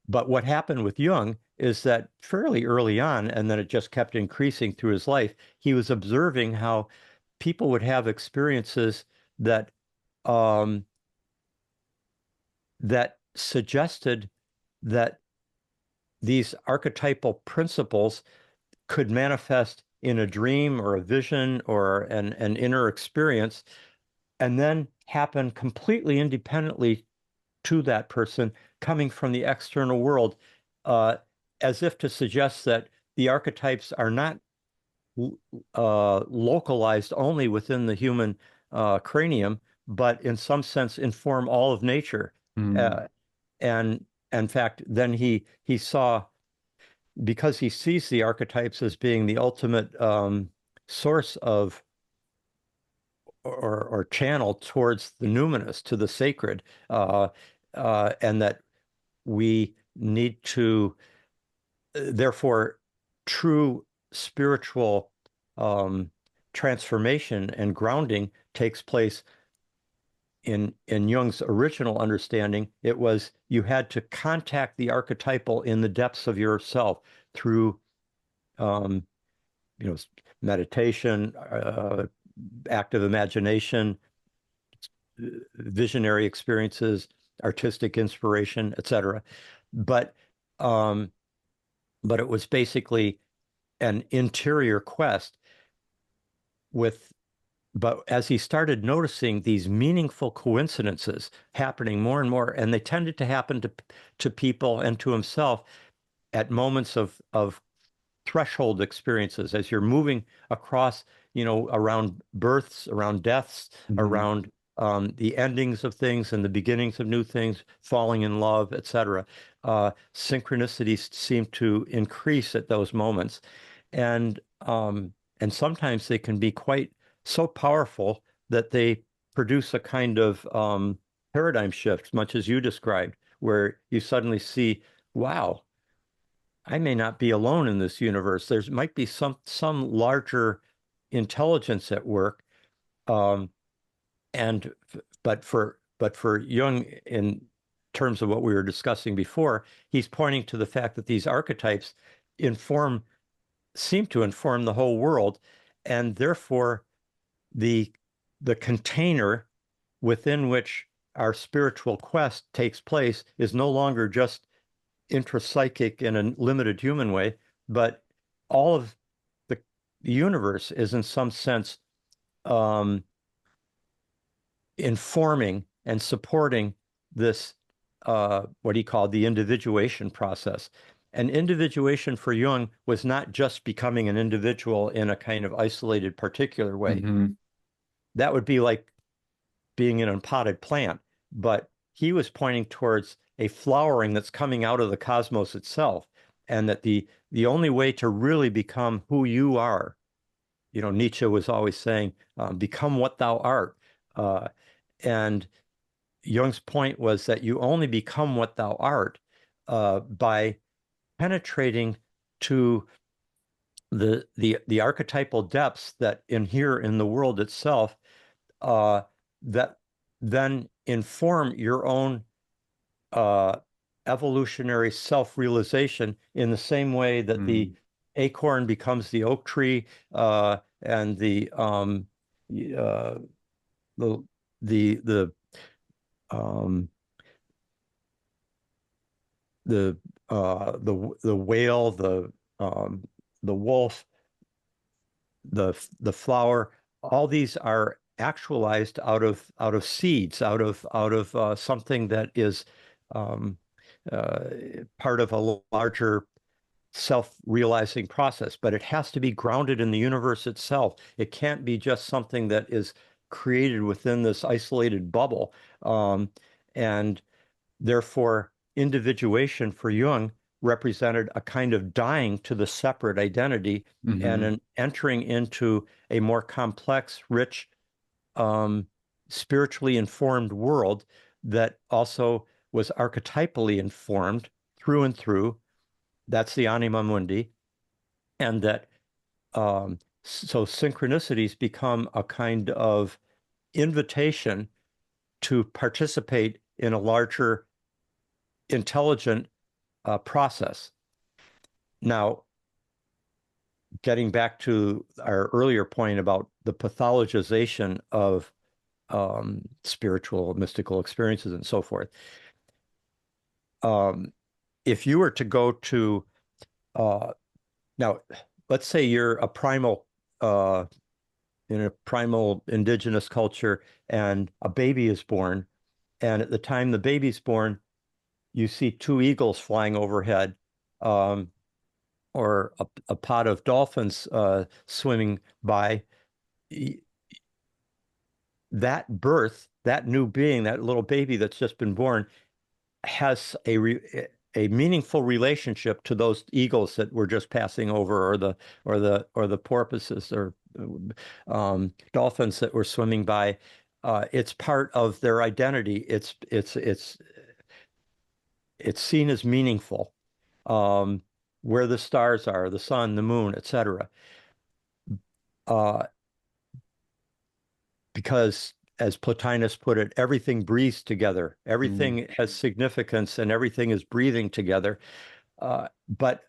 what happened with Jung is that fairly early on, and then it just kept increasing through his life, he was observing how people would have experiences that that suggested that these archetypal principles could manifest in a dream or a vision or an inner experience, and then happen completely independently to that person, coming from the external world, as if to suggest that the archetypes are not localized only within the human cranium, but in some sense inform all of nature. And in fact, then he saw, because he sees the archetypes as being the ultimate source of or channel towards the numinous, to the sacred, and that we need to, therefore, true spiritual transformation and grounding takes place in Jung's original understanding. It was you had to contact the archetypal in the depths of yourself through meditation, active imagination, visionary experiences, artistic inspiration, etc. But it was basically an interior quest but as he started noticing these meaningful coincidences happening more and more, and they tended to happen to people and to himself at moments of threshold experiences as you're moving across, around births, around deaths, around the endings of things and the beginnings of new things, falling in love, etc. Synchronicities seem to increase at those moments, and sometimes they can be quite so powerful that they produce a kind of paradigm shift, much as you described, where you suddenly see, wow, I may not be alone in this universe. There might be some larger intelligence at work. Um, and but for Jung, in terms of what we were discussing before, he's pointing to the fact that these archetypes seem to inform the whole world, and therefore the container within which our spiritual quest takes place is no longer just intrapsychic in a limited human way, but all of the universe is in some sense informing and supporting this, what he called the individuation process. And individuation for Jung was not just becoming an individual in a kind of isolated, particular way. That would be like being an unpotted plant. But he was pointing towards a flowering that's coming out of the cosmos itself, and that the only way to really become who you are, Nietzsche was always saying, become what thou art. And Jung's point was that you only become what thou art by penetrating to the archetypal depths that inhere in the world itself, that then inform your own evolutionary self-realization in the same way that the acorn becomes the oak tree, and the whale, the wolf, the flower, all these are actualized out of seeds, out of something that is part of a larger self-realizing process. But it has to be grounded in the universe itself. It can't be just something that is created within this isolated bubble. And therefore, individuation for Jung represented a kind of dying to the separate identity and an entering into a more complex, rich, spiritually informed world that also was archetypally informed through and through. That's the Anima Mundi. And that so synchronicities become a kind of invitation to participate in a larger intelligent process. Now, getting back to our earlier point about the pathologization of spiritual, mystical experiences and so forth, if you were to go to, now, let's say you're a primal, in a primal indigenous culture, and a baby is born, and at the time the baby's born, you see two eagles flying overhead, or a pod of dolphins swimming by. That birth, that new being, that little baby that's just been born, has a meaningful relationship to those eagles that were just passing over, or the porpoises, or dolphins that were swimming by. It's part of their identity. It's seen as meaningful. Where the stars are, the sun, the moon, etc. Because, as Plotinus put it, everything breathes together. Everything has significance, and everything is breathing together. But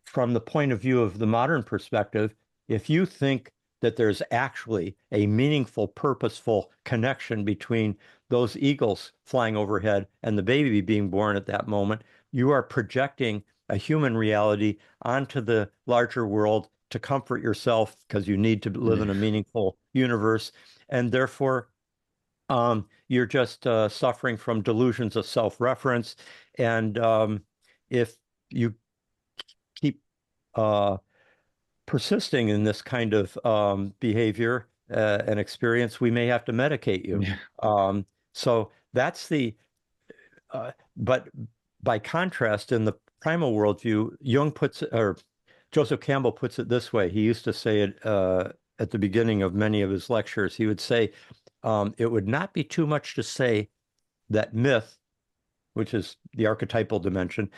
from the point of view of the modern perspective, if you think that there's actually a meaningful, purposeful connection between those eagles flying overhead and the baby being born at that moment, you are projecting a human reality onto the larger world to comfort yourself because you need to live in a meaningful universe. And therefore, you're just suffering from delusions of self-reference. And if you keep persisting in this kind of behavior and experience, we may have to medicate you. Yeah. So that's but by contrast, in the primal worldview, or Joseph Campbell puts it this way. He used to say it at the beginning of many of his lectures. He would say, it would not be too much to say that myth, which is the archetypal dimension,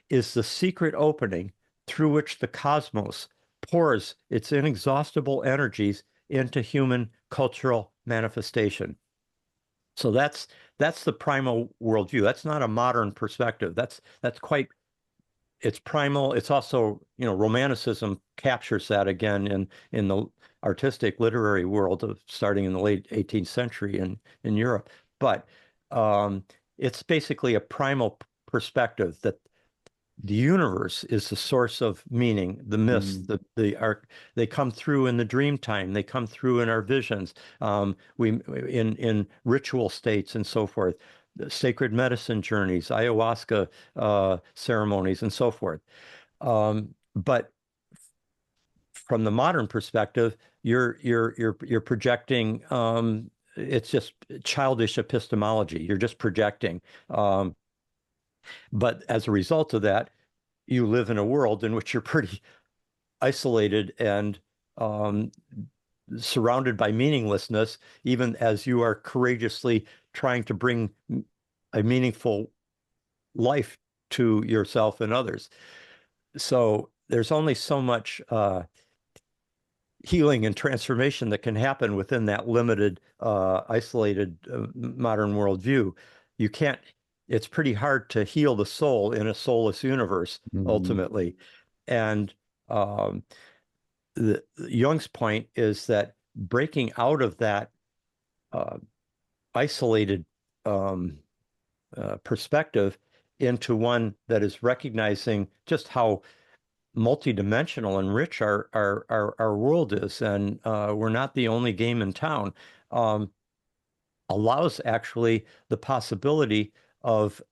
is the secret opening through which the cosmos pours its inexhaustible energies into human cultural manifestation. So that's the primal worldview. That's not a modern perspective. That's quite, it's primal. It's also, Romanticism captures that again in the artistic literary world of starting in the late 18th century in Europe. But it's basically a primal perspective that the universe is the source of meaning. The myths, they come through in the dream time. They come through in our visions. In ritual states and so forth, sacred medicine journeys, ayahuasca ceremonies, and so forth. But from the modern perspective, you're projecting. It's just childish epistemology. You're just projecting. But as a result of that, you live in a world in which you're pretty isolated and surrounded by meaninglessness, even as you are courageously trying to bring a meaningful life to yourself and others. So there's only so much healing and transformation that can happen within that limited, isolated modern worldview. You can't. It's pretty hard to heal the soul in a soulless universe, ultimately. And Jung's point is that breaking out of that isolated perspective into one that is recognizing just how multidimensional and rich our world is, and we're not the only game in town, allows actually the possibility of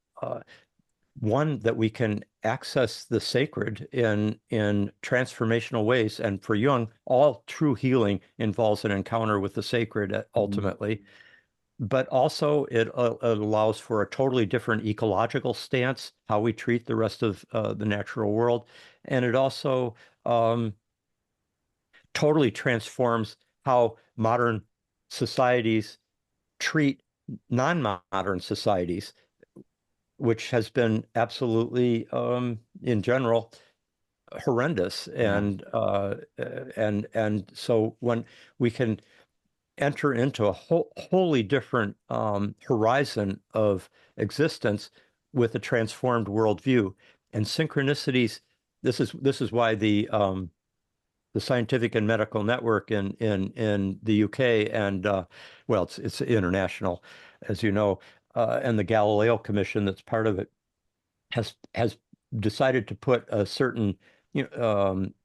one, that we can access the sacred in transformational ways. And for Jung, all true healing involves an encounter with the sacred ultimately. But also it allows for a totally different ecological stance, how we treat the rest of the natural world. And it also totally transforms how modern societies treat non-modern societies, which has been absolutely, in general, horrendous. And so when we can enter into a wholly different horizon of existence with a transformed worldview and synchronicities, this is why the Scientific and Medical Network in the UK and well, it's international, as you know. And the Galileo Commission, that's part of it, has decided to put a certain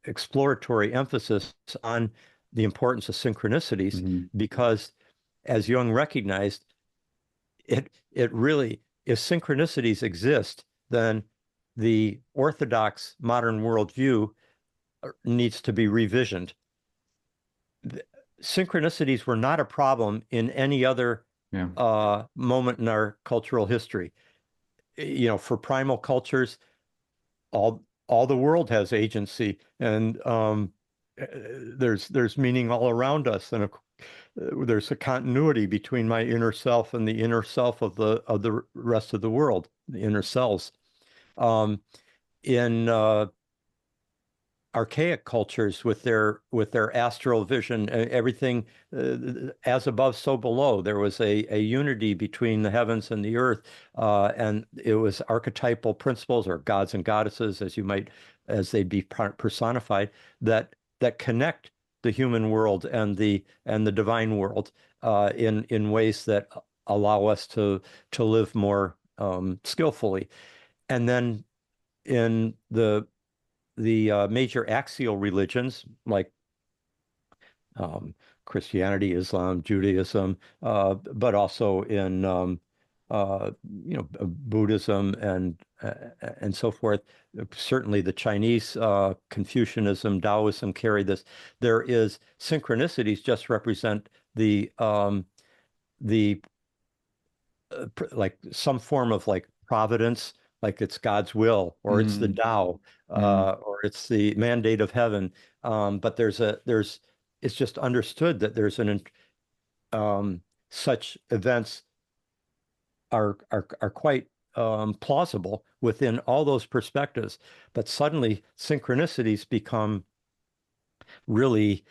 exploratory emphasis on the importance of synchronicities, because, as Jung recognized, it really, if synchronicities exist, then the orthodox modern worldview needs to be revisioned. Synchronicities were not a problem in any other moment in our cultural history. For primal cultures, all the world has agency, and there's meaning all around us, and there's a continuity between my inner self and the inner self of the rest of the world, the inner selves. In archaic cultures with their astral vision, everything as above, so below. There was a unity between the heavens and the earth, and it was archetypal principles, or gods and goddesses, as they'd be personified, that connect the human world and the divine world in ways that allow us to live more skillfully. And then in the major axial religions like Christianity, Islam, Judaism, but also in Buddhism and so forth. Certainly, the Chinese Confucianism, Taoism carry this. There is synchronicities just represent the like some form of like providence, like it's God's will, or it's the Tao, or it's the mandate of heaven. But it's just understood that there's such events are quite plausible within all those perspectives. But suddenly synchronicities become really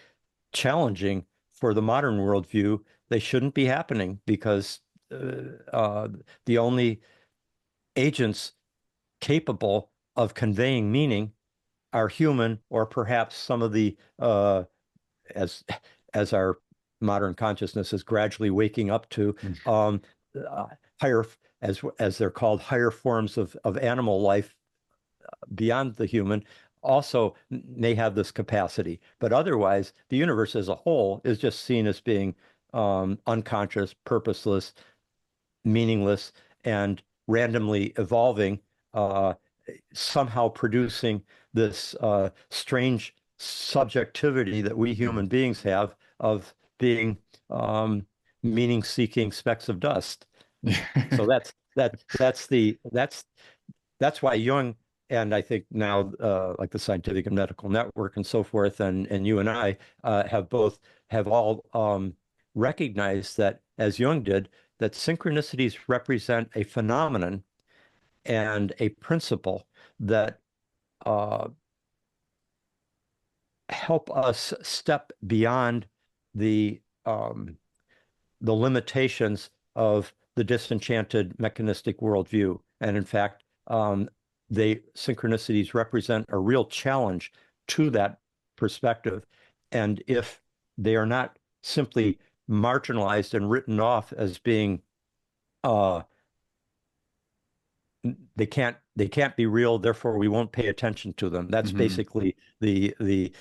challenging for the modern worldview. They shouldn't be happening because the only agents capable of conveying meaning are human, or perhaps some of the as our modern consciousness is gradually waking up to higher, as they're called, higher forms of animal life beyond the human also may have this capacity. But otherwise, the universe as a whole is just seen as being unconscious, purposeless, meaningless, and randomly evolving, somehow producing this strange subjectivity that we human beings have of being meaning-seeking specks of dust. So that's why Jung, and I think now like the Scientific and Medical Network and so forth, and you and I have all recognized that, as Jung did, that synchronicities represent a phenomenon and a principle that help us step beyond the limitations of the disenchanted mechanistic worldview. And in fact, synchronicities represent a real challenge to that perspective. And if they are not simply marginalized and written off as being they can't be real, therefore we won't pay attention to them. That's basically the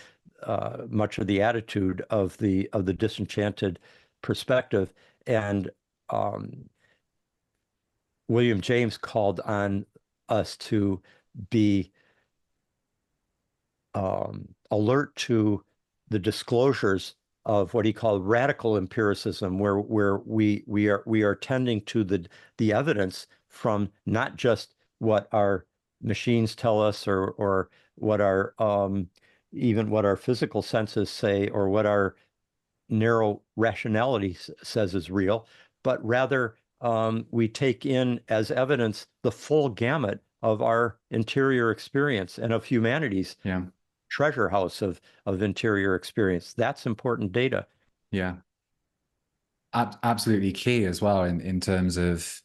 much of the attitude of the disenchanted perspective. And William James called on us to be alert to the disclosures of what he called radical empiricism, where we are tending to the evidence from not just what our machines tell us, or what our even what our physical senses say, or what our narrow rationality says is real, but rather we take in as evidence the full gamut of our interior experience and of humanity's treasure house of interior experience. That's important data. Yeah. Absolutely key as well in terms of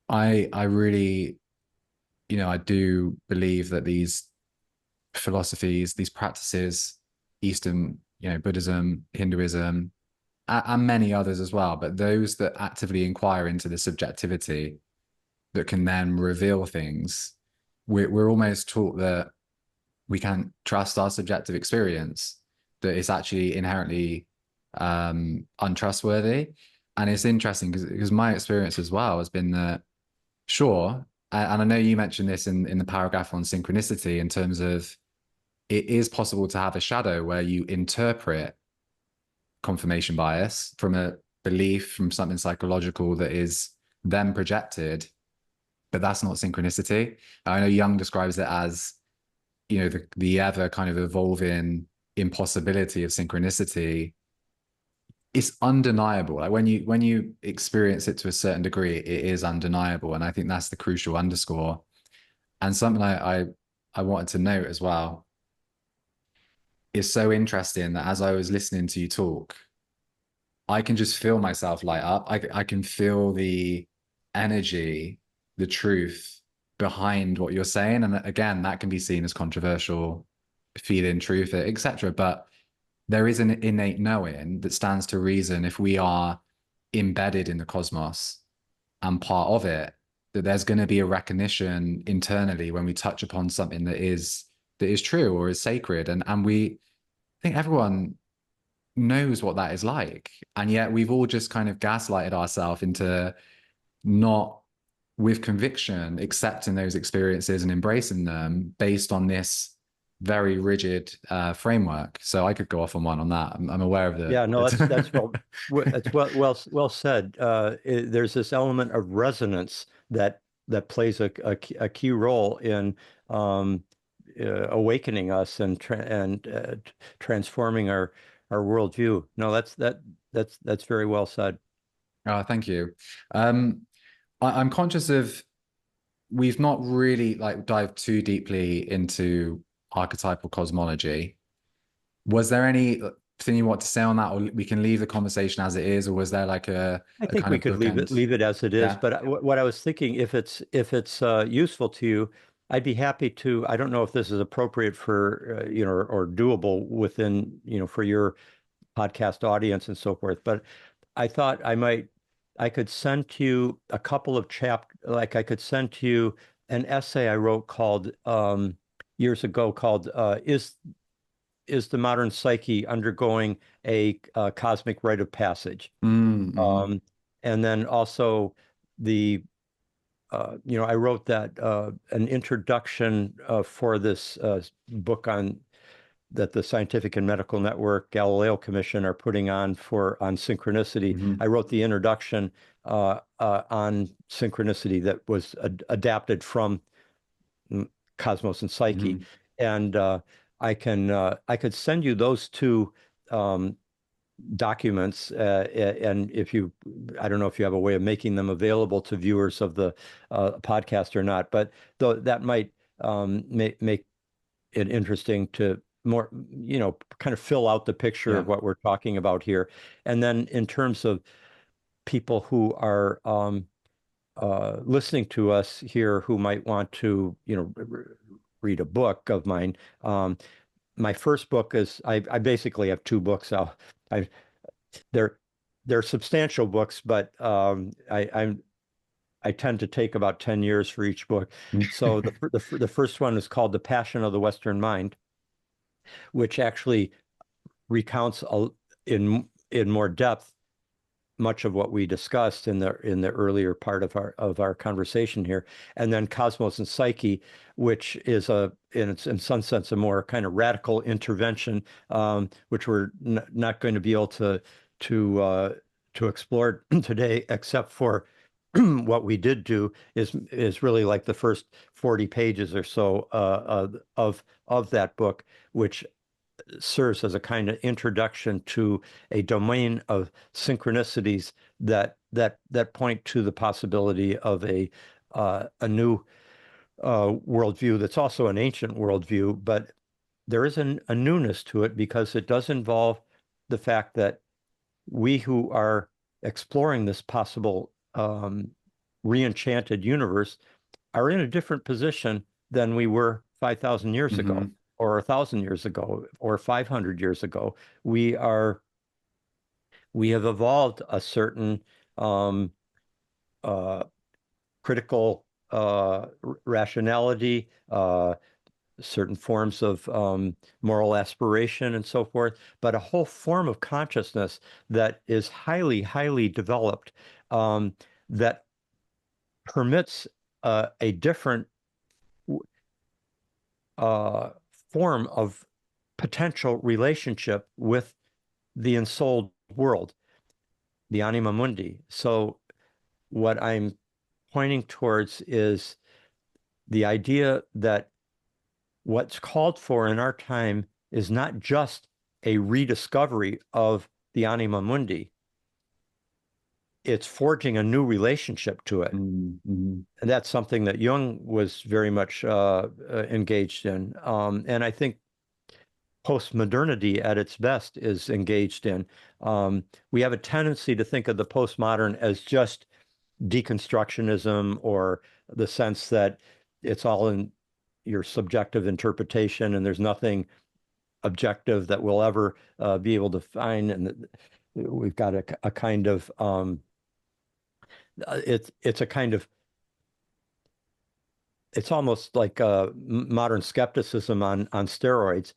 I really, I do believe that these philosophies, these practices, Eastern, Buddhism, Hinduism, and many others as well, but those that actively inquire into the subjectivity that can then reveal things, we're almost taught that we can't trust our subjective experience, that it's actually inherently untrustworthy. And it's interesting because my experience as well has been that, sure, and I know you mentioned this in the paragraph on synchronicity, in terms of it is possible to have a shadow where you interpret confirmation bias from a belief, from something psychological that is then projected, but that's not synchronicity. I know Jung describes it as, the ever kind of evolving impossibility of synchronicity. It's undeniable. Like when you experience it to a certain degree, it is undeniable. And I think that's the crucial underscore. And something I wanted to note as well is so interesting that as I was listening to you talk, I can just feel myself light up. I can feel the energy, the truth behind what you're saying. And again, that can be seen as controversial feel in truth, etc. But there is an innate knowing that stands to reason if we are embedded in the cosmos and part of it, that there's going to be a recognition internally when we touch upon something that is true or is sacred. And we I think everyone knows what that is like. And yet we've all just kind of gaslighted ourselves into not with conviction accepting those experiences and embracing them based on this very rigid framework. So I could go off on one on that. I'm aware of Yeah, no, the that's well said. There's this element of resonance that plays a key role in awakening us and transforming our worldview. No, that's very well said. Oh, thank you. I'm conscious of we've not really like dived too deeply into archetypal cosmology. Was there anything you want to say on that, or we can leave the conversation as it is, or was there like I a think kind we of could bookend? leave it as it is. Yeah. But what I was thinking, if it's useful to you, I'd be happy to. I don't know if this is appropriate for or doable within for your podcast audience and so forth. But I thought I could send to you a couple of like I could send to you an essay I wrote called years ago called is the modern psyche undergoing a cosmic rite of passage? Mm-hmm. And then also the I wrote that an introduction for this book on that the Scientific and Medical Network Galileo Commission are putting on synchronicity. Mm-hmm. I wrote the introduction on synchronicity that was adapted from Cosmos and Psyche, Mm-hmm. and I could send you those two um, documents, and I don't know if you have a way of making them available to viewers of the podcast or not, but though that might make it interesting to more, kind of fill out the picture Yeah. of what we're talking about here. And then in terms of people who are listening to us here who might want to, read a book of mine. My first book is I basically have two books out. I they're they're substantial books, but I tend to take about 10 years for each book. So the first one is called The Passion of the Western Mind, which actually recounts in more depth much of what we discussed in the earlier part of our conversation here. And then Cosmos and Psyche, which is in some sense a more kind of radical intervention, which we're not going to be able to explore today, except for what we did do is really like the first 40 pages or so of that book, which serves as a kind of introduction to a domain of synchronicities that point to the possibility of a new worldview that's also an ancient worldview, but there is a newness to it because it does involve the fact that we who are exploring this possible re-enchanted universe are in a different position than we were 5,000 years ago, Mm-hmm. or 1,000 years ago, or 500 years ago. We have evolved a certain um, uh, critical rationality, certain forms of moral aspiration, and so forth, but a whole form of consciousness that is highly, highly developed, that permits a different uh, form of potential relationship with the ensouled world, the Anima Mundi. So what I'm pointing towards is the idea that what's called for in our time is not just a rediscovery of the Anima Mundi. It's forging a new relationship to it. Mm-hmm. And that's something that Jung was very much engaged in. And I think postmodernity at its best is engaged in. We have a tendency to think of the postmodern as just deconstructionism, or the sense that it's all in your subjective interpretation, and there's nothing objective that we'll ever be able to find. And we've got a kind of it's a kind of it's almost like modern skepticism on steroids,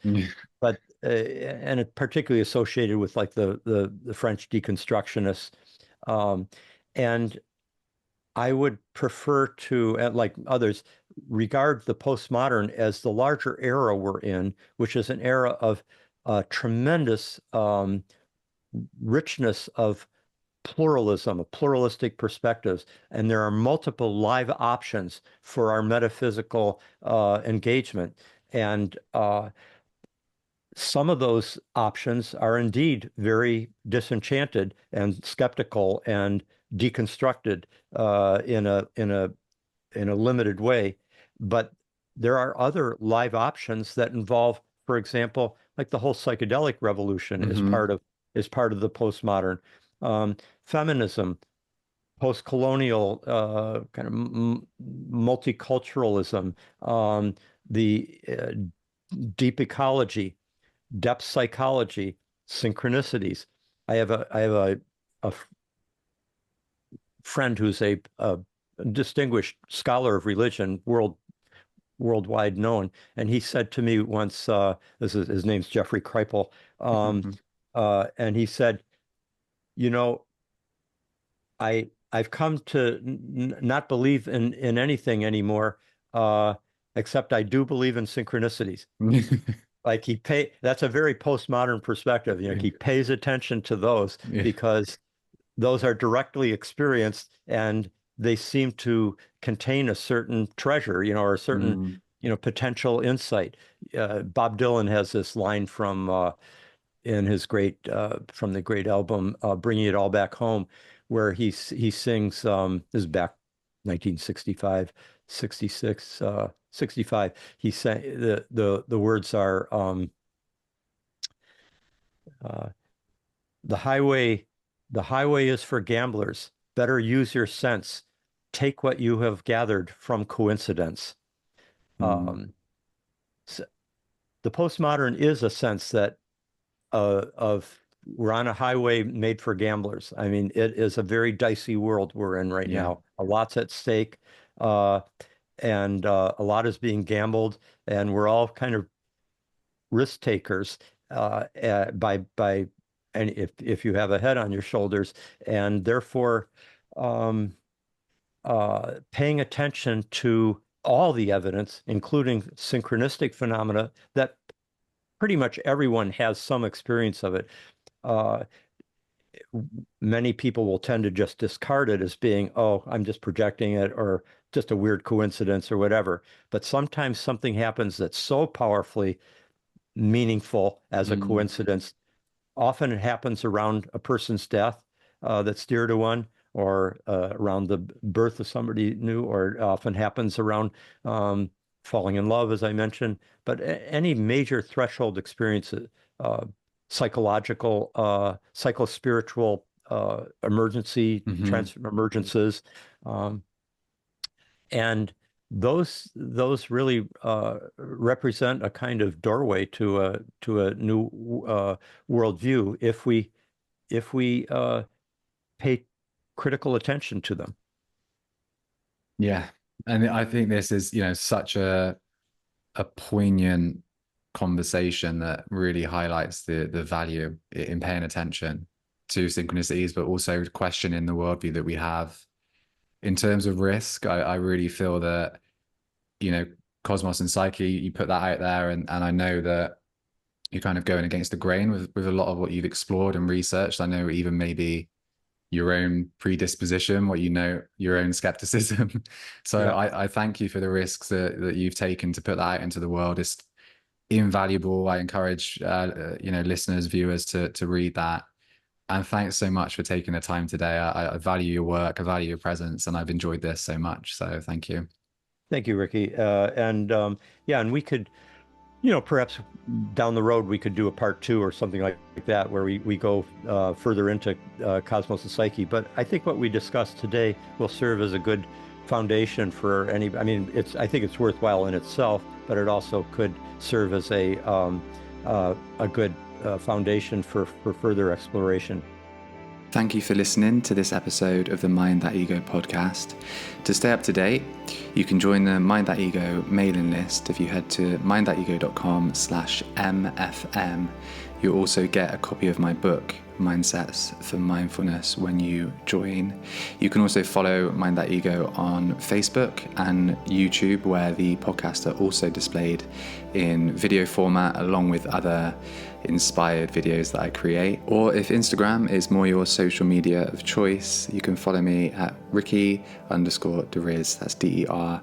but and it particularly associated with like the French deconstructionists, and I would prefer to, like others, regard the postmodern as the larger era we're in, which is an era of tremendous richness of pluralism, of pluralistic perspectives, and there are multiple live options for our metaphysical engagement. And some of those options are indeed very disenchanted and skeptical and deconstructed in a limited way. But there are other live options that involve, for example, like the whole psychedelic revolution is part of the postmodern. Feminism, post-colonial kind of multiculturalism, the deep ecology, depth psychology, synchronicities. I have a friend who's a distinguished scholar of religion, worldwide known, and he said to me once, his name's Jeffrey Kripal, and he said, you know, I've come to not believe in anything anymore, except I do believe in synchronicities. Like that's a very postmodern perspective. You know, he pays attention to those because those are directly experienced and they seem to contain a certain treasure, you know, or a certain, you know, potential insight. Bob Dylan has this line from in his from the great album Bringing It All Back Home, where he sings, this is back 1965, 66, 65. He sang the words are the highway is for gamblers. Better use your sense. Take what you have gathered from coincidence. So the postmodern is a sense that of we're on a highway made for gamblers. I mean, it is a very dicey world we're in right now. A lot's at stake, and a lot is being gambled, and we're all kind of risk takers and if you have a head on your shoulders, and therefore paying attention to all the evidence, including synchronistic phenomena that pretty much everyone has some experience of it. Many people will tend to just discard it as being, oh, I'm just projecting it, or just a weird coincidence or whatever. But sometimes something happens that's so powerfully meaningful as a coincidence. Often it happens around a person's death that's dear to one, or around the birth of somebody new, or it often happens around falling in love, as I mentioned. But any major threshold experiences, psychological, psychospiritual emergency, emergences, and those really represent a kind of doorway to a new worldview if we pay critical attention to them. Yeah, and I think this is, you know, such a poignant conversation that really highlights the value in paying attention to synchronicities, but also questioning the worldview that we have. In terms of risk, I really feel that, you know, Cosmos and Psyche, you put that out there, and I know that you're kind of going against the grain with a lot of what you've explored and researched. I know even maybe your own predisposition, what you know, your own skepticism. So yeah. I thank you for the risks that you've taken to put that out into the world. It's invaluable. I encourage you know, listeners, viewers to read that. And thanks so much for taking the time today. I value your work, I value your presence, and I've enjoyed this so much. So thank you. Thank you, Ricky. And and we could, you know, perhaps down the road we could do a part 2 or something like that, where we go further into Cosmos and Psyche. But I think what we discussed today will serve as a good foundation for any. I mean, I think it's worthwhile in itself, but it also could serve as a good foundation for further exploration. Thank you for listening to this episode of the Mind That Ego podcast. To stay up to date, you can join the Mind That Ego mailing list if you head to mindthatego.com/MFM. You'll also get a copy of my book, Mindsets for Mindfulness, when you join. You can also follow Mind That Ego on Facebook and YouTube, where the podcasts are also displayed in video format along with other inspired videos that I create. Or if Instagram is more your social media of choice, you can follow me at Ricky_Deriz, that's DERISZ.